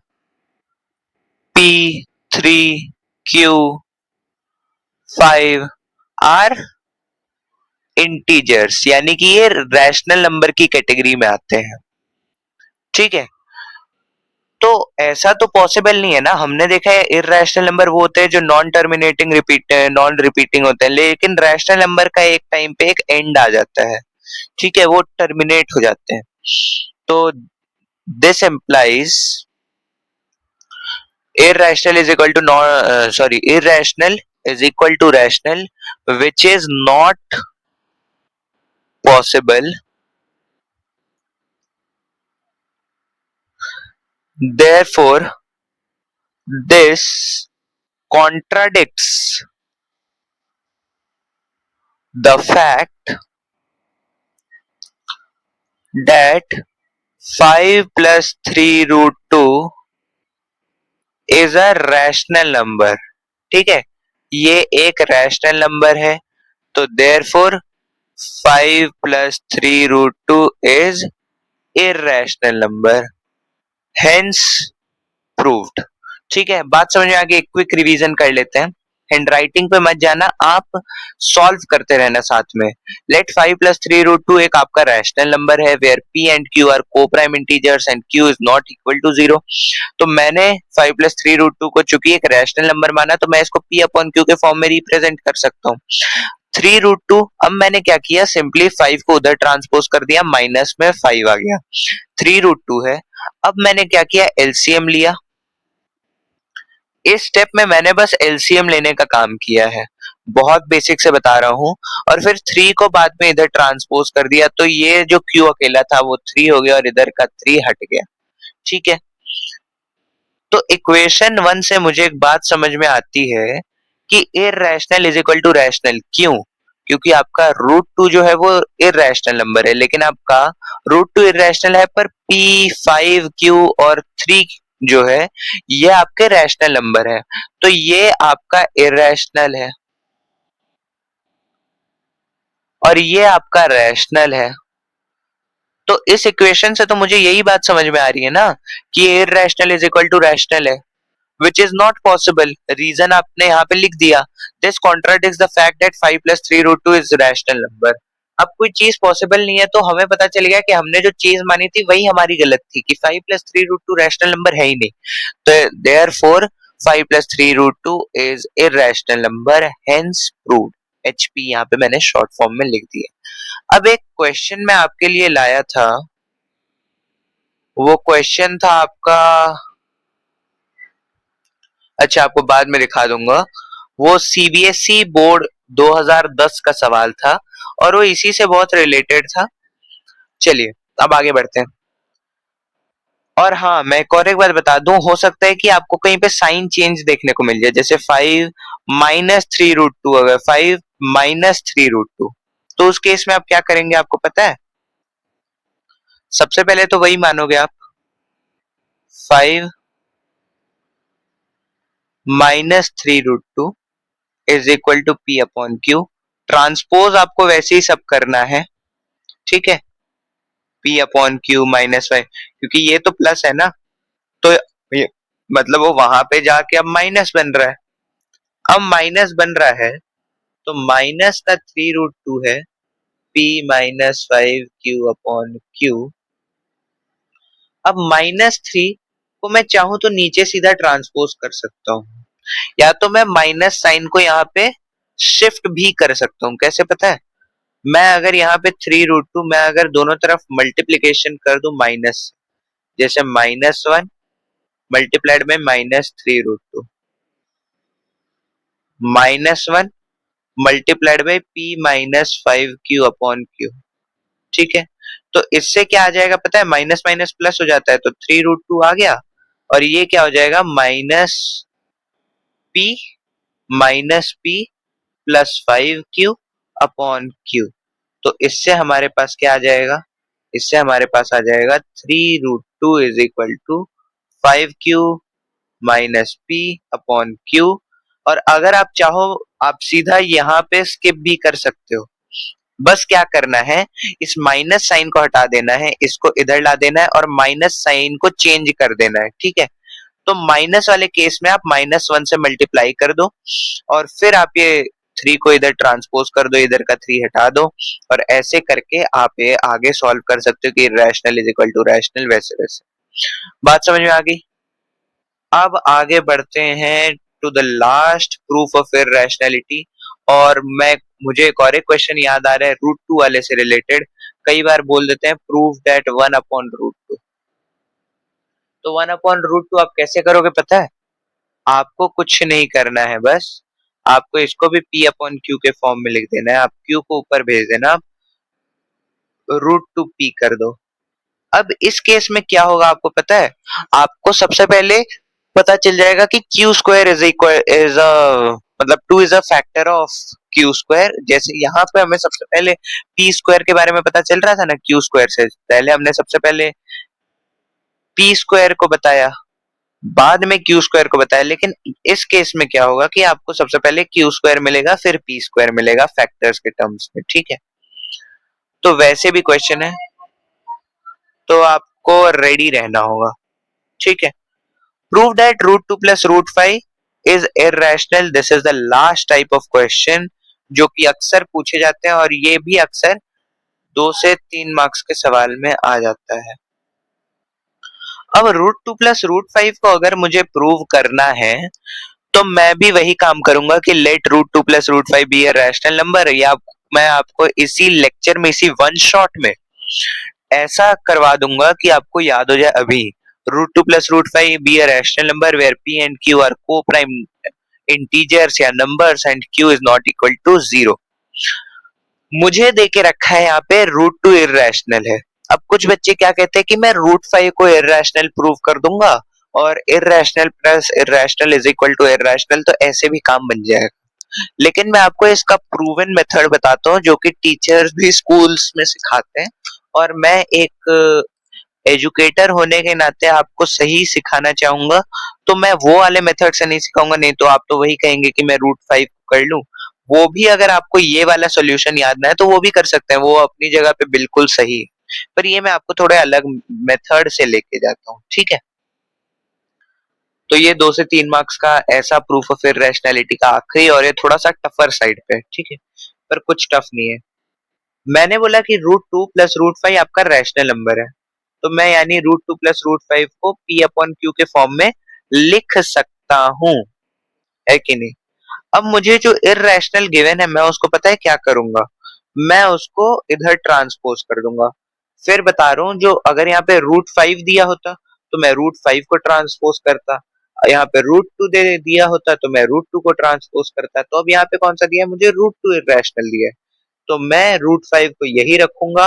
p, 3, q, 5 are integers, यानी कि ये रैशनल नंबर की कैटेगरी में आते हैं। ठीक है, तो ऐसा तो पॉसिबल नहीं है ना, हमने देखा है इररेशनल नंबर वो होते हैं जो नॉन टर्मिनेटिंग नॉन रिपीटिंग होते हैं, लेकिन रैशनल नंबर का एक टाइम पे एक एंड आ जाता है। ठीक है, वो टर्मिनेट हो जाते हैं। तो this implies irrational is equal to irrational is equal to rational, which is not possible, therefore this contradicts the fact that 5 plus 3√2 is a rational number। ठीक है, ये एक रैशनल नंबर है, तो therefore 5 plus 3√2 is irrational number, hence proved। ठीक है, बात समझ में आ गई। एक क्विक रिवीजन कर लेते हैं, हैंड राइटिंग पे मत जाना, आप सॉल्व करते रहना साथ में। लेट 5 प्लस 3√2 एक आपका रैशनल नंबर है where p and q are coprime integers and q is not equal to 0। तो मैंने 5 प्लस 3√2 को चूंकि एक रैशनल नंबर माना तो मैं इसको p अपॉन q के फॉर्म में रिप्रेजेंट कर सकता हूँ। 3√2। अब मैंने क्या किया, सिंपली 5 को उधर ट्रांसपोज कर दिया, माइनस में 5 आ गया, 3√2 है। अब मैंने क्या किया, एलसीएम लिया। इस स्टेप में मैंने बस एलसीएम लेने का काम किया है, बहुत बेसिक से बता रहा हूँ। और फिर 3 को बाद में इधर ट्रांसपोज कर दिया, तो ये जो Q अकेला था वो 3 हो गया और इधर का 3 हट गया। ठीक है, तो इक्वेशन 1 से मुझे एक बात समझ में आती है कि irrational is equal to rational. क्यों? क्योंकि आपका √2 जो है वो इररेशनल नंबर है, लेकिन आपका √2 इररेशनल है, पर P5Q और 3 जो है ये आपके रैशनल नंबर है, तो ये आपका इररेशनल है और ये आपका रैशनल है। तो इस इक्वेशन से तो मुझे यही बात समझ में आ रही है ना कि irrational is equal to rational है, which is not possible। Reason आपने यहाँ पे लिख दिया, this contradicts the fact that 5 plus 3√2 is rational number। अब कोई चीज पॉसिबल नहीं है तो हमें पता चल गया कि हमने जो चीज मानी थी वही हमारी गलत थी, कि 5 plus 3√2 रैशनल नंबर है ही नहीं। तो therefore 5 plus 3√2 is irrational number, hence proved। HP यहाँ पे मैंने शॉर्ट फॉर्म में लिख दिया। अब एक क्वेश्चन मैं आपके लिए लाया था, वो क्वेश्चन था आपका, अच्छा आपको बाद में दिखा दूंगा, वो सीबीएसई बोर्ड 2010 का सवाल था और वो इसी से बहुत रिलेटेड था। चलिए अब आगे बढ़ते हैं। और हाँ, मैं एक बात बता दूं, हो सकता है कि आपको कहीं पे साइन चेंज देखने को मिल जाए, जैसे 5 माइनस 3√2, अगर 5 माइनस 3√2, तो उस केस में आप क्या करेंगे आपको पता है? सबसे पहले तो वही मानोगे आप, 5 minus 3√2 is equal to P upon Q। Transpose आपको वैसे ही सब करना है, ठीक है, P अपॉन Q माइनस 5, क्योंकि ये तो प्लस है ना, तो ये मतलब वो वहां पे जाके अब माइनस बन रहा है। अब माइनस बन रहा है तो माइनस का 3√2 है P minus 5Q upon Q। अब -3 को मैं चाहूं तो नीचे सीधा ट्रांसपोज कर सकता हूँ, या तो मैं माइनस साइन को यहाँ पे शिफ्ट भी कर सकता हूँ। कैसे पता है? मैं अगर यहाँ पे 3√2, मैं अगर दोनों तरफ मल्टीप्लीकेशन कर दूं माइनस, जैसे -1 मल्टीप्लाइड में -3√2, -1 multiplied by P minus 5Q upon Q। ठीक है, तो इससे क्या आ जाएगा पता है? माइनस माइनस प्लस हो जाता है, तो 3√2 आ गया और ये क्या हो जाएगा, -P minus P plus 5Q upon Q। तो इससे हमारे पास क्या आ जाएगा, इससे हमारे पास आ जाएगा 3√2 is equal to 5Q minus P upon Q। और अगर आप चाहो आप सीधा यहाँ पे स्किप भी कर सकते हो, बस क्या करना है, इस माइनस साइन को हटा देना है, इसको इधर ला देना है और माइनस साइन को चेंज कर देना है। ठीक है, तो माइनस वाले केस में आप -1 से मल्टीप्लाई कर दो और फिर आप ये 3 को इधर ट्रांसपोज कर दो, इधर का 3 हटा दो, और ऐसे करके आप ये आगे सॉल्व कर सकते हो कि rational is equal to rational, वैसे वैसे। बात समझ में आ गई? अब आगे बढ़ते हैं to the last proof of irrationality. और मैं मुझे एक और एक क्वेश्चन याद आ रहा है √2 वाले से रिलेटेड। कई बार बोल देते हैं प्रूफ दैट 1 अपॉन √2। तो 1 अपॉन √2 आप कैसे करोगे पता है? आपको कुछ नहीं करना है, बस आपको इसको भी P अपॉन Q के फॉर्म में लिख देना है। आप Q को ऊपर भेज देना, आप √2 P कर दो। अब इस केस में क्या होगा आपको पता है? आपको सबसे पहले पता चल जाएगा कि Q square is equal is a मतलब 2 is a factor of Q square. जैसे यहाँ पे हमें सबसे पहले P स्क्वायर के बारे में पता चल रहा था ना, Q स्क्वायर से पहले हमने सबसे पहले P स्क्वायर को बताया, बाद में Q स्क्वायर को बताया। लेकिन इस केस में क्या होगा कि आपको सबसे पहले Q स्क्वायर मिलेगा, फिर P स्क्वायर मिलेगा फैक्टर्स के टर्म्स में। ठीक है, तो वैसे भी क्वेश्चन है तो आपको रेडी रहना होगा। ठीक है, prove that √2 plus √5 is irrational. This is the last type of question जो कि अक्सर पूछे जाते हैं और ये भी अक्सर 2 से 3 मार्क्स के सवाल में आ जाता है। अब √2 प्लस √5 को अगर मुझे प्रूव करना है तो मैं भी वही काम करूंगा कि let root two plus root five be a rational number, या मैं आपको इसी लेक्चर में, इसी वन शॉट में ऐसा करवा दूंगा कि आपको याद हो जाए अभी। Root two plus root five be a rational number where P and Q are coprime integers या numbers and Q is not equal to zero. मुझे देके रखा है यहाँ पे रूट टू इर्रेशनल है। अब कुछ बच्चे क्या कहते हैं कि मैं रूट फाइव को इर्रेशनल प्रूव कर दूंगा और irrational plus irrational is equal to irrational, तो ऐसे भी काम बन जाएगा। लेकिन मैं आपको इसका प्रूवन मेथड बताता हूँ जो कि टीचर्स भी स्कूल्स में सिखाते हैं, और मैं एक एजुकेटर होने के नाते आपको सही सिखाना चाहूंगा। तो मैं वो वाले मेथड से नहीं सिखाऊंगा, नहीं तो आप तो वही कहेंगे कि मैं रूट फाइव कर लूं। वो भी अगर आपको ये वाला सॉल्यूशन याद ना है तो वो भी कर सकते हैं, वो अपनी जगह पे बिल्कुल सही है। पर ये मैं आपको थोड़े अलग मेथड से लेके जाता हूँ, ठीक है। तो ये 2 से 3 मार्क्स का ऐसा प्रूफ ऑफ इररेशनैलिटी का आखिरी, और ये थोड़ा सा टफर साइड पे है, ठीक है, पर कुछ टफ नहीं है। मैंने बोला कि root two plus root five आपका रैशनल नंबर है, तो मैं यानी root two plus root five को पी अपॉन क्यू के फॉर्म में लिख सकता हूं, है कि नहीं। अब मुझे जो इररेशनल गिवन है मैं उसको पता है क्या करूंगा, मैं उसको इधर ट्रांसपोज कर दूंगा। फिर बता रहा हूँ, जो अगर यहाँ पे रूट फाइव दिया होता तो मैं रूट फाइव को ट्रांसपोज करता, यहाँ पे रूट टू दे दिया होता तो मैं रूट टू को ट्रांसपोज करता। तो अब यहाँ पे कौन सा दिया है मुझे, रूट टू इररेशनल दिया है, तो मैं रूट फाइव को यही रखूंगा,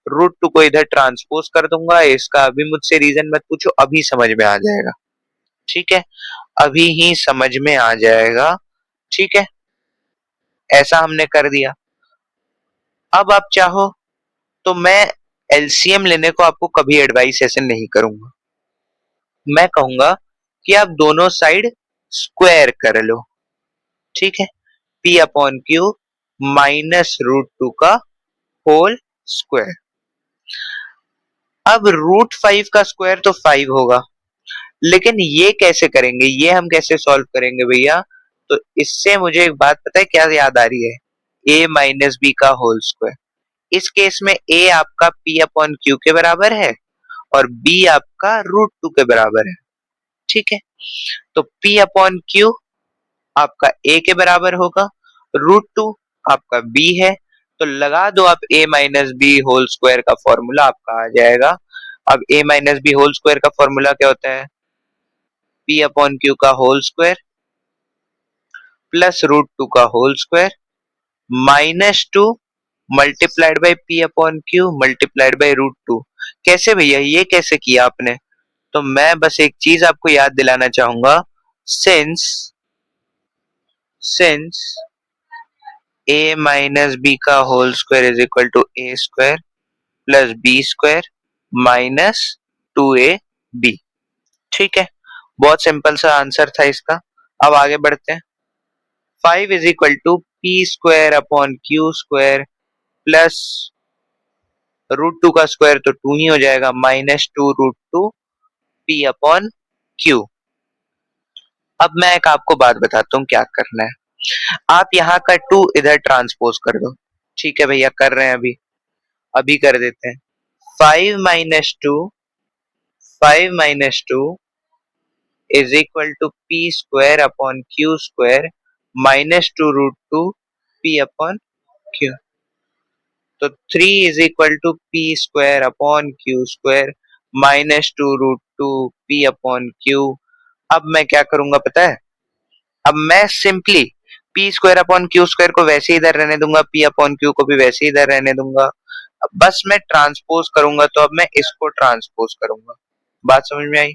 रूट टू को इधर ट्रांसपोज कर दूंगा। इसका अभी मुझसे रीजन मत पूछो, अभी समझ में आ जाएगा, ठीक है, अभी ही समझ में आ जाएगा, ठीक है। ऐसा हमने कर दिया। अब आप चाहो तो मैं एलसीएम लेने को आपको कभी एडवाइस ऐसे नहीं करूंगा, मैं कहूंगा कि आप दोनों साइड स्क्वायर कर लो, ठीक है, P upon Q minus root two का होल स्क्वायर। अब रूट फाइव का स्क्वायर तो फाइव होगा, लेकिन ये कैसे करेंगे, ये हम कैसे सॉल्व करेंगे भैया। तो इससे मुझे एक बात पता है क्या याद आ रही है, ए माइनस बी का होल स्क्वायर। इस केस में ए आपका पी अपॉन क्यू के बराबर है और बी आपका रूट टू के बराबर है, ठीक है। तो पी अपॉन क्यू आपका ए के बराबर होगा, रूट टू आपका बी है, तो लगा दो आप A minus B whole square का फॉर्मूला आपका आ जाएगा। अब A minus B whole square का फॉर्मूला क्या होता है, पी अपॉन क्यू का whole square plus root two का whole square minus two multiplied by P upon Q multiplied by root two. कैसे भैया, ये कैसे किया आपने। तो मैं बस एक चीज आपको याद दिलाना चाहूंगा, since since A minus B का whole square is equal to A square plus B square minus two A B, ठीक है। बहुत सिंपल सा आंसर था इसका। अब आगे बढ़ते हैं। Five is equal to P square upon Q square plus root two का स्क्वायर तो टू ही हो जाएगा minus two root two P upon Q. अब मैं एक आपको बात बताता हूँ क्या करना है। आप यहाँ का टू इधर ट्रांसपोज कर दो, ठीक है भैया, कर रहे हैं अभी, अभी कर देते हैं। Five minus two is equal to P square upon Q square minus two root two P upon Q. तो three is equal to P square upon Q square minus two root two P upon Q. अब मैं क्या करूंगा पता है, अब मैं simply P square upon Q square को वैसे ही इधर रहने दूंगा, पी अपॉन क्यू को भी वैसे ही इधर रहने दूंगा। अब बस मैं ट्रांसपोज करूंगा, तो अब मैं इसको ट्रांसपोज करूंगा। बात समझ में आई।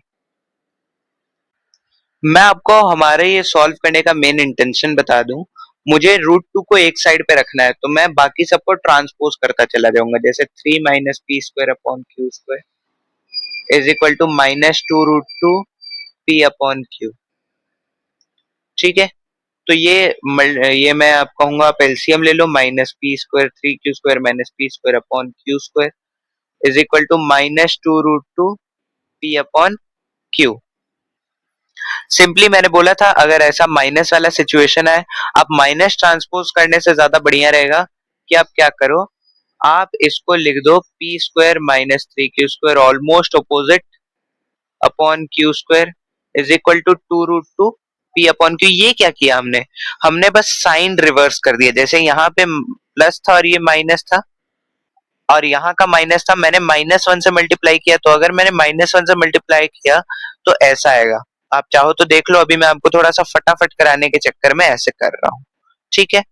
मैं आपको हमारे ये सॉल्व करने का मेन इंटेंशन बता दूं, मुझे रूट टू को एक साइड पे रखना है, तो मैं बाकी सबको ट्रांसपोज करता चला जाऊंगा, जैसे three minus P square upon Q square is equal to minus two root two P upon Q, ठीक है। तो ये मैं आप कहूंगा आप एलसीएम ले लो, minus P square three Q square minus P square upon Q square is equal to minus two root two P upon Q. Simply मैंने बोला था अगर ऐसा माइनस वाला सिचुएशन है, आप माइनस ट्रांसपोज करने से ज्यादा बढ़िया रहेगा कि आप क्या करो, आप इसको लिख दो P square minus three Q square almost opposite upon Q square is equal to two root two P upon Q. ये क्या किया हमने, हमने बस साइन रिवर्स कर दिया। जैसे यहाँ पे प्लस था और ये माइनस था और यहाँ का माइनस था, मैंने -1 से मल्टीप्लाई किया, तो अगर मैंने -1 से मल्टीप्लाई किया तो ऐसा आएगा। आप चाहो तो देख लो, अभी मैं आपको थोड़ा सा फटाफट कराने के चक्कर में ऐसे कर रहा हूँ। ठीक है,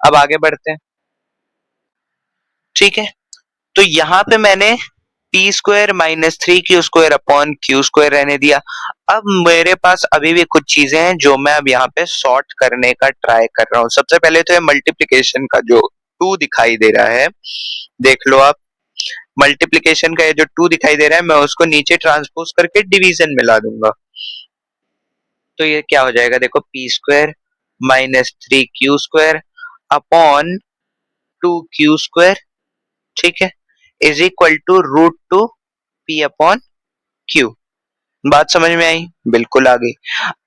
अब आगे बढ़ते हैं। ठीक है, तो यहाँ पे मैंने P square -3 Q square upon Q square रहने दिया। अब मेरे पास अभी भी कुछ चीजें हैं जो मैं अब यहाँ पे सॉर्ट करने का ट्राई कर रहा हूँ। सबसे पहले तो ये मल्टीप्लीकेशन का जो 2 दिखाई दे रहा है, देख लो आप, मल्टीप्लीकेशन का ये जो 2 दिखाई दे रहा है, मैं उसको नीचे ट्रांसपोज करके डिवीजन में ला दूंगा। तो ये क्या हो जाएगा, देखो, P square -3 Q square upon 2 Q square, ठीक है, is equal to √2 P upon Q. बात समझ में आई? बिल्कुल आ गई।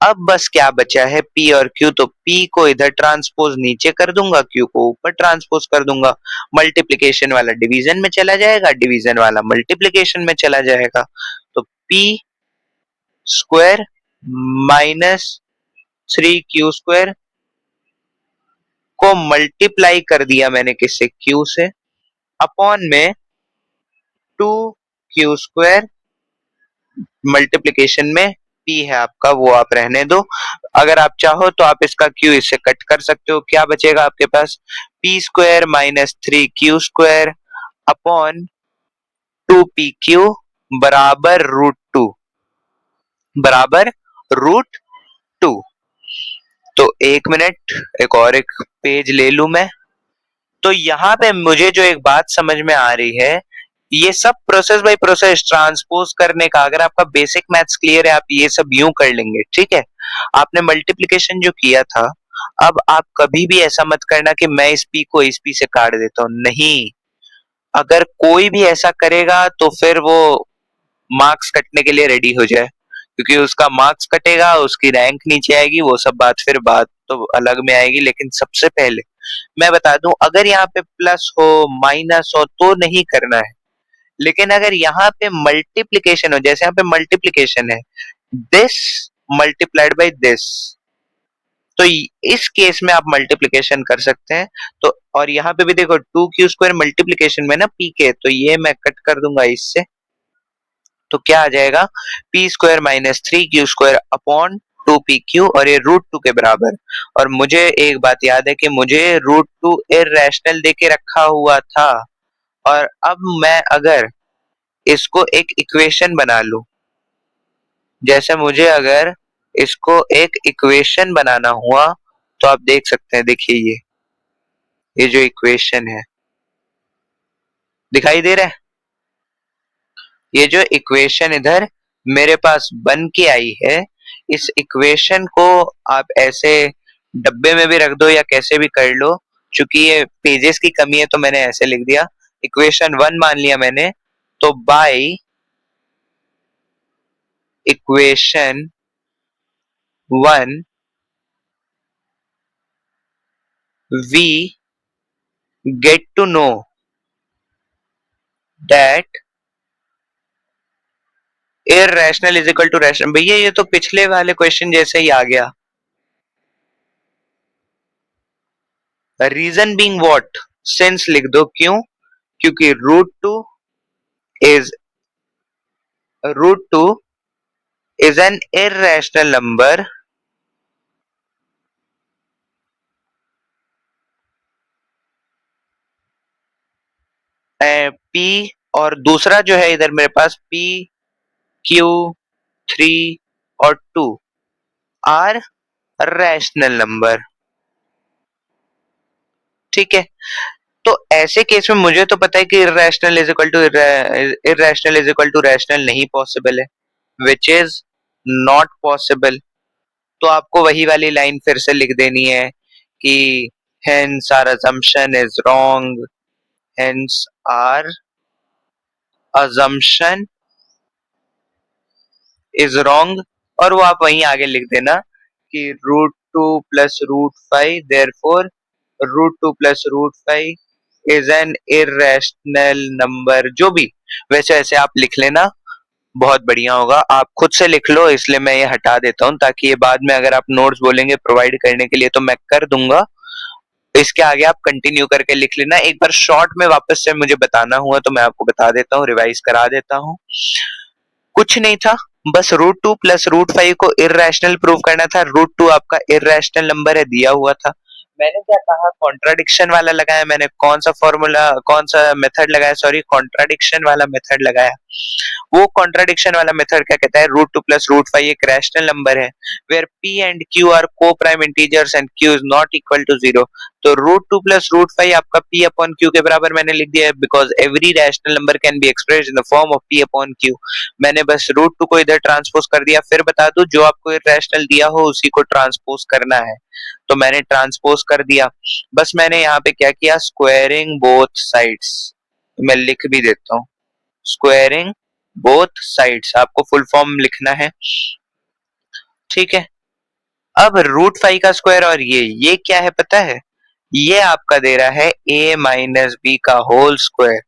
अब बस क्या बचा है, पी और क्यू, तो पी को इधर ट्रांसपोज नीचे कर दूंगा, क्यू को ऊपर ट्रांसपोज कर दूंगा। मल्टीप्लिकेशन वाला डिवीजन में चला जाएगा, डिवीजन वाला मल्टीप्लिकेशन में चला जाएगा। तो पी स्क्वायर -3 क्यू स्क्वायर को मल्टीप्लाई कर दिया मैंने किससे, क्यू से, अपॉन में 2 क्यू स्क्वायर, मल्टीप्लिकेशन में पी है आपका, वो आप रहने दो। अगर आप चाहो तो आप इसका क्यू इससे कट कर सकते हो। क्या बचेगा आपके पास, P square -3 Q square upon 2 P Q बराबर √2, बराबर √2। तो एक मिनट, एक पेज ले लू मैं। तो यहाँ पे मुझे जो एक बात समझ में आ रही है, ये सब प्रोसेस बाय प्रोसेस ट्रांसपोज करने का, अगर आपका बेसिक मैथ्स क्लियर है, आप ये सब यूं कर लेंगे। ठीक है, आपने मल्टीप्लिकेशन जो किया था, अब आप कभी भी ऐसा मत करना कि मैं इस पी को इस पी से काट देता हूं, नहीं। अगर कोई भी ऐसा करेगा तो फिर वो मार्क्स कटने के लिए रेडी हो जाए, क्योंकि उसका मार्क्स कटेगा, उसकी रैंक नीचे आएगी, वो सब बात फिर बात तो अलग में आएगी। लेकिन सबसे पहले मैं बता दूं, अगर यहाँ पे प्लस हो माइनस हो तो नहीं करना है, लेकिन अगर यहाँ पे मल्टीप्लिकेशन हो, जैसे यहाँ पे मल्टीप्लिकेशन है, दिस मल्टीप्लाइड बाय दिस, तो इस केस में आप मल्टीप्लिकेशन कर सकते हैं। तो और यहाँ पे भी देखो 2 क्यू स्क्वायर मल्टीप्लिकेशन में ना पी के, तो ये मैं कट कर दूंगा इससे। तो क्या आ जाएगा, P square -3 Q square upon 2 P Q, और ये √2 के बराबर। और मुझे एक बात याद है कि मुझे √2 इररेशनल देके रखा हुआ था, और अब मैं अगर इसको एक इक्वेशन बना लूं, जैसे मुझे अगर इसको एक इक्वेशन बनाना हुआ, तो आप देख सकते हैं, देखिए ये जो इक्वेशन है, दिखाई दे रहा है, ये जो इक्वेशन इधर मेरे पास बन के आई है, इस इक्वेशन को आप ऐसे डब्बे में भी रख दो या कैसे भी कर लो, चूंकि ये पेजेस की कमी है तो मैंने ऐसे लिख दिया, इक्वेशन 1 मान लिया मैंने। तो bye equation 1 we get to know that irrational is equal to rational। भैया ये तो पिछले वाले क्वेश्चन जैसे ही आ गया। रीजन बीइंग व्हाट, सिंस लिख दो, क्यों, क्योंकि is √2 is N irrational number P, और दूसरा जो है इधर मेरे पास Q3 और 2 आर रैशनल नंबर। ठीक है, तो ऐसे केस में मुझे तो पता है कि irrational is equal to rational नहीं पॉसिबल है, विच इज नॉट पॉसिबल। तो आपको वही वाली लाइन फिर से लिख देनी है कि hence our assumption is wrong, hence our assumption is wrong, और वो आप वहीं आगे लिख देना कि √2 plus √5, therefore √2 plus √5 is an irrational number, जो भी, वैसे वैसे आप लिख लेना। बहुत बढ़िया होगा, आप खुद से लिख लो, इसलिए मैं ये हटा देता हूँ ताकि ये बाद में अगर आप नोट्स बोलेंगे प्रोवाइड करने के लिए तो मैं कर दूंगा। इसके आगे आप कंटिन्यू करके लिख लेना, एक बार शॉर्ट में वापस से मुझे बताना हुआ तो मैं आपको बता देता हूँ, रिवाइज करा देता हूँ। कुछ नहीं था, बस रूट 2 प्लस रूट 5 को इर्रेशनल प्रूव करना था। रूट 2 आपका इर्रेशनल नंबर है, दिया हुआ था। मैंने क्या कहा, कॉन्ट्राडिक्शन वाला लगाया मैंने, कौन सा फॉर्मूला, कौन सा मेथड लगाया, सॉरी कॉन्ट्राडिक्शन वाला मेथड लगाया। वो कॉन्ट्राडिक्शन वाला मेथड क्या कहता है, रूट 2 प्लस रूट 5 एक रैशनल नंबर है where P and Q are coprime integers and Q is not equal to 0। तो रूट 2 प्लस रूट 5 आपका पी अपॉन क्यू के बराबर मैंने लिख दिया है, because every rational number can be expressed in the form of P upon Q. मैंने बस रूट 2 को इधर ट्रांसपोज कर दिया। फिर बता दूं, जो आपको इर्रेशनल दिया हो उसी को ट्रांसपोज करना है, तो मैंने ट्रांसपोज कर दिया। बस मैंने यहाँ पे क्या किया, स्क्वायरिंग बोथ साइड्स, मैं लिख भी देता हूँ, स्क्वायरिंग बोथ साइड्स, आपको फुल फॉर्म लिखना है, ठीक है। अब रूट 5 का स्क्वायर और ये क्या है पता है, ये आपका दे रहा है a माइनस बी का होल स्क्वायर,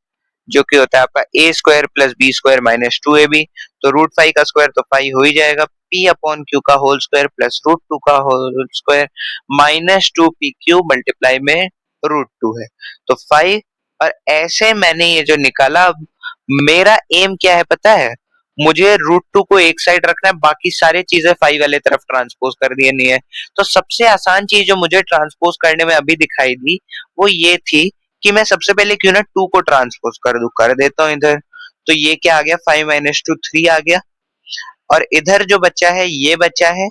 जो कि होता है आपका A square plus B square minus 2ab। तो रूट 5 का स्क्वायर तो 5 हो ही जाएगा, p अपॉन क्यू का होल स्क्वायर प्लस रूट 2 का whole square minus 2pq multiply में रूट 2 है, तो 5। और ऐसे मैंने ये जो निकाला, अब मेरा एम क्या है पता है, मुझे रूट 2 को एक साइड रखना है, बाकी सारी चीजें 5 वाले तरफ ट्रांसपोज कर देनी है। तो सबसे आसान चीज जो मुझे ट्रांसपोज करने में अभी दिखाई दी वो ये थी कि मैं सबसे पहले क्यों ना 2 को ट्रांसपोज कर दूं, कर देता हूँ इधर। तो ये क्या आ गया, 5 - 2 3 आ गया, और इधर जो बचा है ये बचा है,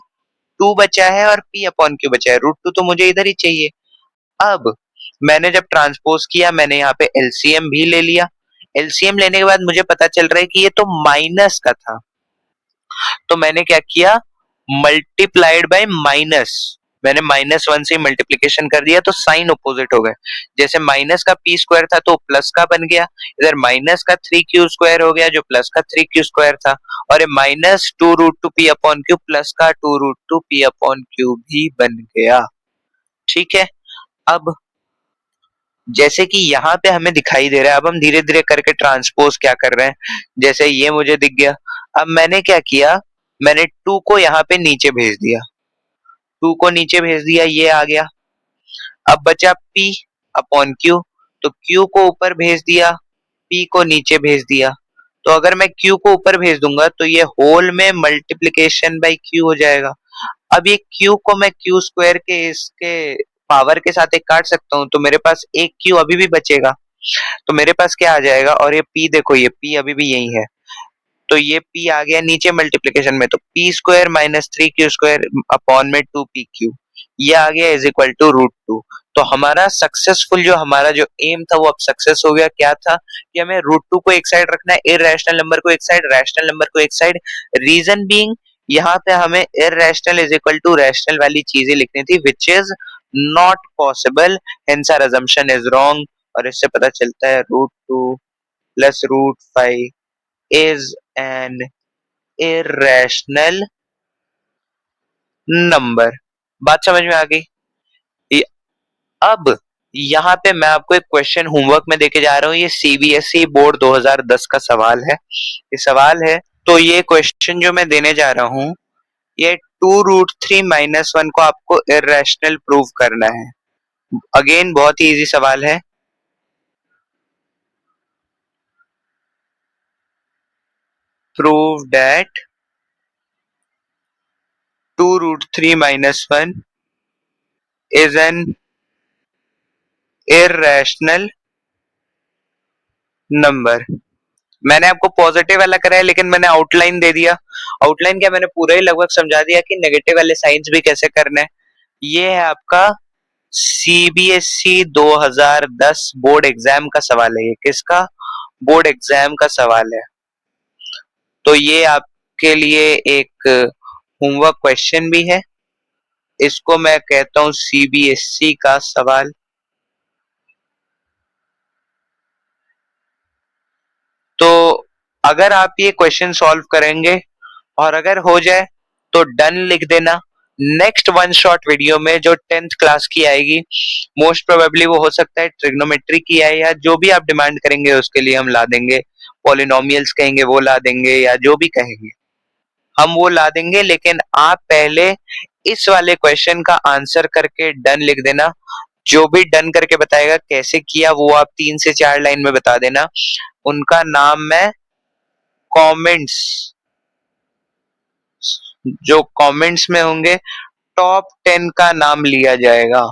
2 बचा है और p अपॉन क्यू बचा है, रूट 2 तो मुझे इधर ही चाहिए। अब मैंने जब ट्रांसपोज किया, मैंने यहाँ पे एलसीएम भी ले लिया। एलसीएम लेने के बाद मुझे पता चल रहा है कि ये तो माइनस का था, तो मैंने क्या किया, मल्टीप्लाइड बाय माइनस, मैंने -1 से मल्टीप्लीकेशन कर दिया, तो साइन अपोजिट हो गए। जैसे माइनस का पी स्क्वायर था तो प्लस का बन गया, इधर माइनस का 3q स्क्वायर हो गया जो प्लस का 3q स्क्वायर था, और ये -2√2p अपॉन क्यू प्लस का 2√2p अपॉन क्यू भी बन गया, ठीक है। अब जैसे कि यहाँ पे हमें दिखाई दे रहा है, अब हम धीरे धीरे करके ट्रांसपोज क्या कर रहे हैं, जैसे ये मुझे दिख गया। अब मैंने क्या किया, मैंने 2 को यहाँ पे नीचे भेज दिया, 2 को नीचे भेज दिया, ये आ गया। अब बचा p अपॉन क्यू, तो q को ऊपर भेज दिया, p को नीचे भेज दिया। तो अगर मैं q को ऊपर भेज दूंगा तो ये होल में मल्टीप्लीकेशन बाई q हो जाएगा। अब ये q को मैं q स्क्वायर के इसके पावर के साथ एक काट सकता हूँ, तो मेरे पास एक q अभी भी बचेगा, तो मेरे पास क्या आ जाएगा, और ये p देखो, ये p अभी भी यही है, तो ये p आ गया नीचे मल्टीप्लीकेशन में, तो p square minus 3q square upon में 2pq, ये आ गया इज इक्वल टू रूट 2। तो हमारा सक्सेसफुल, जो हमारा जो एम था वो अब सक्सेस हो गया। क्या था कि हमें रूट 2 को एक साइड रखना है, इररेशनल नंबर को एक साइड, रैशनल नंबर को एक साइड। रीजन बीइंग, यहाँ पे हमें irrational is equal to rational वाली चीजें लिखनी थी, which is not possible, hence our assumption is wrong. और इससे पता चलता है रूट 2 प्लस root 5 is an irrational number। बात समझ में आ गई? ये- अब यहाँ पे मैं आपको एक क्वेश्चन होमवर्क में देके जा रहा हूँ, ये सीबीएसई बोर्ड 2010 का सवाल है, ये सवाल है। तो ये क्वेश्चन जो मैं देने जा रहा हूँ, ये 2√3 - 1 को आपको इर्रेशनल प्रूव करना है। अगेन बहुत ही इजी सवाल है। Prove that 2√3 - 1 is an irrational number. मैंने आपको पॉजिटिव वाला कराया, लेकिन मैंने आउटलाइन दे दिया। आउटलाइन क्या, मैंने पूरा ही लगभग समझा दिया कि नेगेटिव वाले साइंस भी कैसे करना है। ये है आपका सीबीएसई 2010 बोर्ड एग्जाम का सवाल है, ये किसका, बोर्ड एग्जाम का सवाल है। तो ये आपके लिए एक होमवर्क क्वेश्चन भी है, इसको मैं कहता हूँ सीबीएसई का सवाल। तो अगर आप ये क्वेश्चन सॉल्व करेंगे और अगर हो जाए तो डन लिख देना, नेक्स्ट वन शॉट वीडियो में जो 10th क्लास की आएगी, मोस्ट प्रोबेबली वो हो सकता है ट्रिग्नोमेट्री की आए, या जो भी आप डिमांड करेंगे उसके लिए हम ला देंगे। पॉलिनोमियल्स कहेंगे वो ला देंगे, या जो भी कहेंगे हम वो ला देंगे। लेकिन आप पहले इस वाले क्वेश्चन का आंसर करके डन लिख देना। जो भी डन करके बताएगा कैसे किया वो आप 3 से 4 लाइन में बता देना। उनका नाम मैं कमेंट्स, जो कमेंट्स में होंगे टॉप 10 का नाम लिया जाएगा,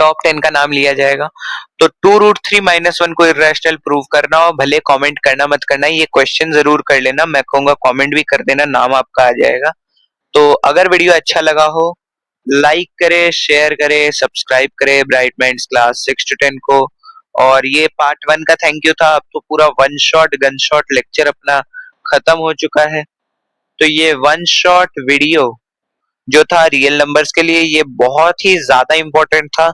टॉप 10 का नाम लिया जाएगा। तो 2√3 - 1 को इरेशनल प्रूव करना, और भले कमेंट करना मत करना, ये क्वेश्चन जरूर कर लेना। मैं कहूंगा कमेंट भी कर देना, नाम आपका आ जाएगा। तो अगर वीडियो अच्छा लगा हो, लाइक करे, शेयर करे, सब्सक्राइब करे ब्राइट माइंड्स क्लास 6 to 10 को। और ये पार्ट 1 का थैंक यू था। अब तो पूरा one shot gun shot lecture अपना खत्म हो चुका है। तो ये वन शॉट वीडियो जो था रियल नंबर्स के लिए, ये बहुत ही ज्यादा इंपॉर्टेंट था।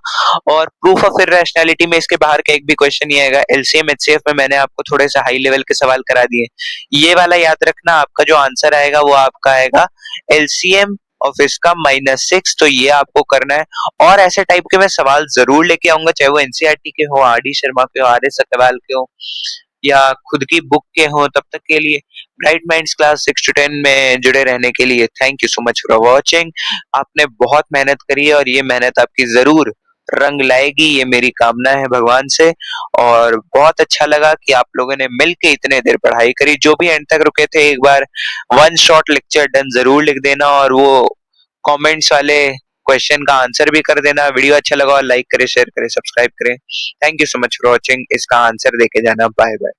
और प्रूफ ऑफ इरेशनैलिटी में इसके बाहर का एक भी क्वेश्चन नहीं आएगा। एलसीएम एचसीएफ में मैंने आपको थोड़े से हाई लेवल के सवाल करा दिए। ये वाला याद रखना, आपका जो आंसर आएगा वो आपका आएगा एलसीएम ऑफ इसका -6। तो ये आपको करना है। और ऐसे टाइप के मैं सवाल जरूर लेके आऊंगा, चाहे वो एनसीईआरटी के हो, आर डी शर्मा के हो, आर एस अग्रवाल के हो, या खुद की बुक के हो। तब तक के लिए ब्राइट माइंड्स क्लास 6 to 10 में जुड़े रहने के लिए thank you so much for watching. आपने बहुत मेहनत करी है, और ये मेहनत आपकी जरूर रंग लाएगी, ये मेरी कामना है भगवान से। और बहुत अच्छा लगा कि आप लोगों ने मिलके इतने देर पढ़ाई करी। जो भी एंड तक रुके थे, एक बार वन शॉट लेक्चर डन जरूर लिख देना, और वो कमेंट्स वाले क्वेश्चन का आंसर भी कर देना। वीडियो अच्छा लगा और लाइक करे, शेयर करे, सब्सक्राइब करें। Thank you so much for watching. इसका आंसर देके जाना। Bye bye.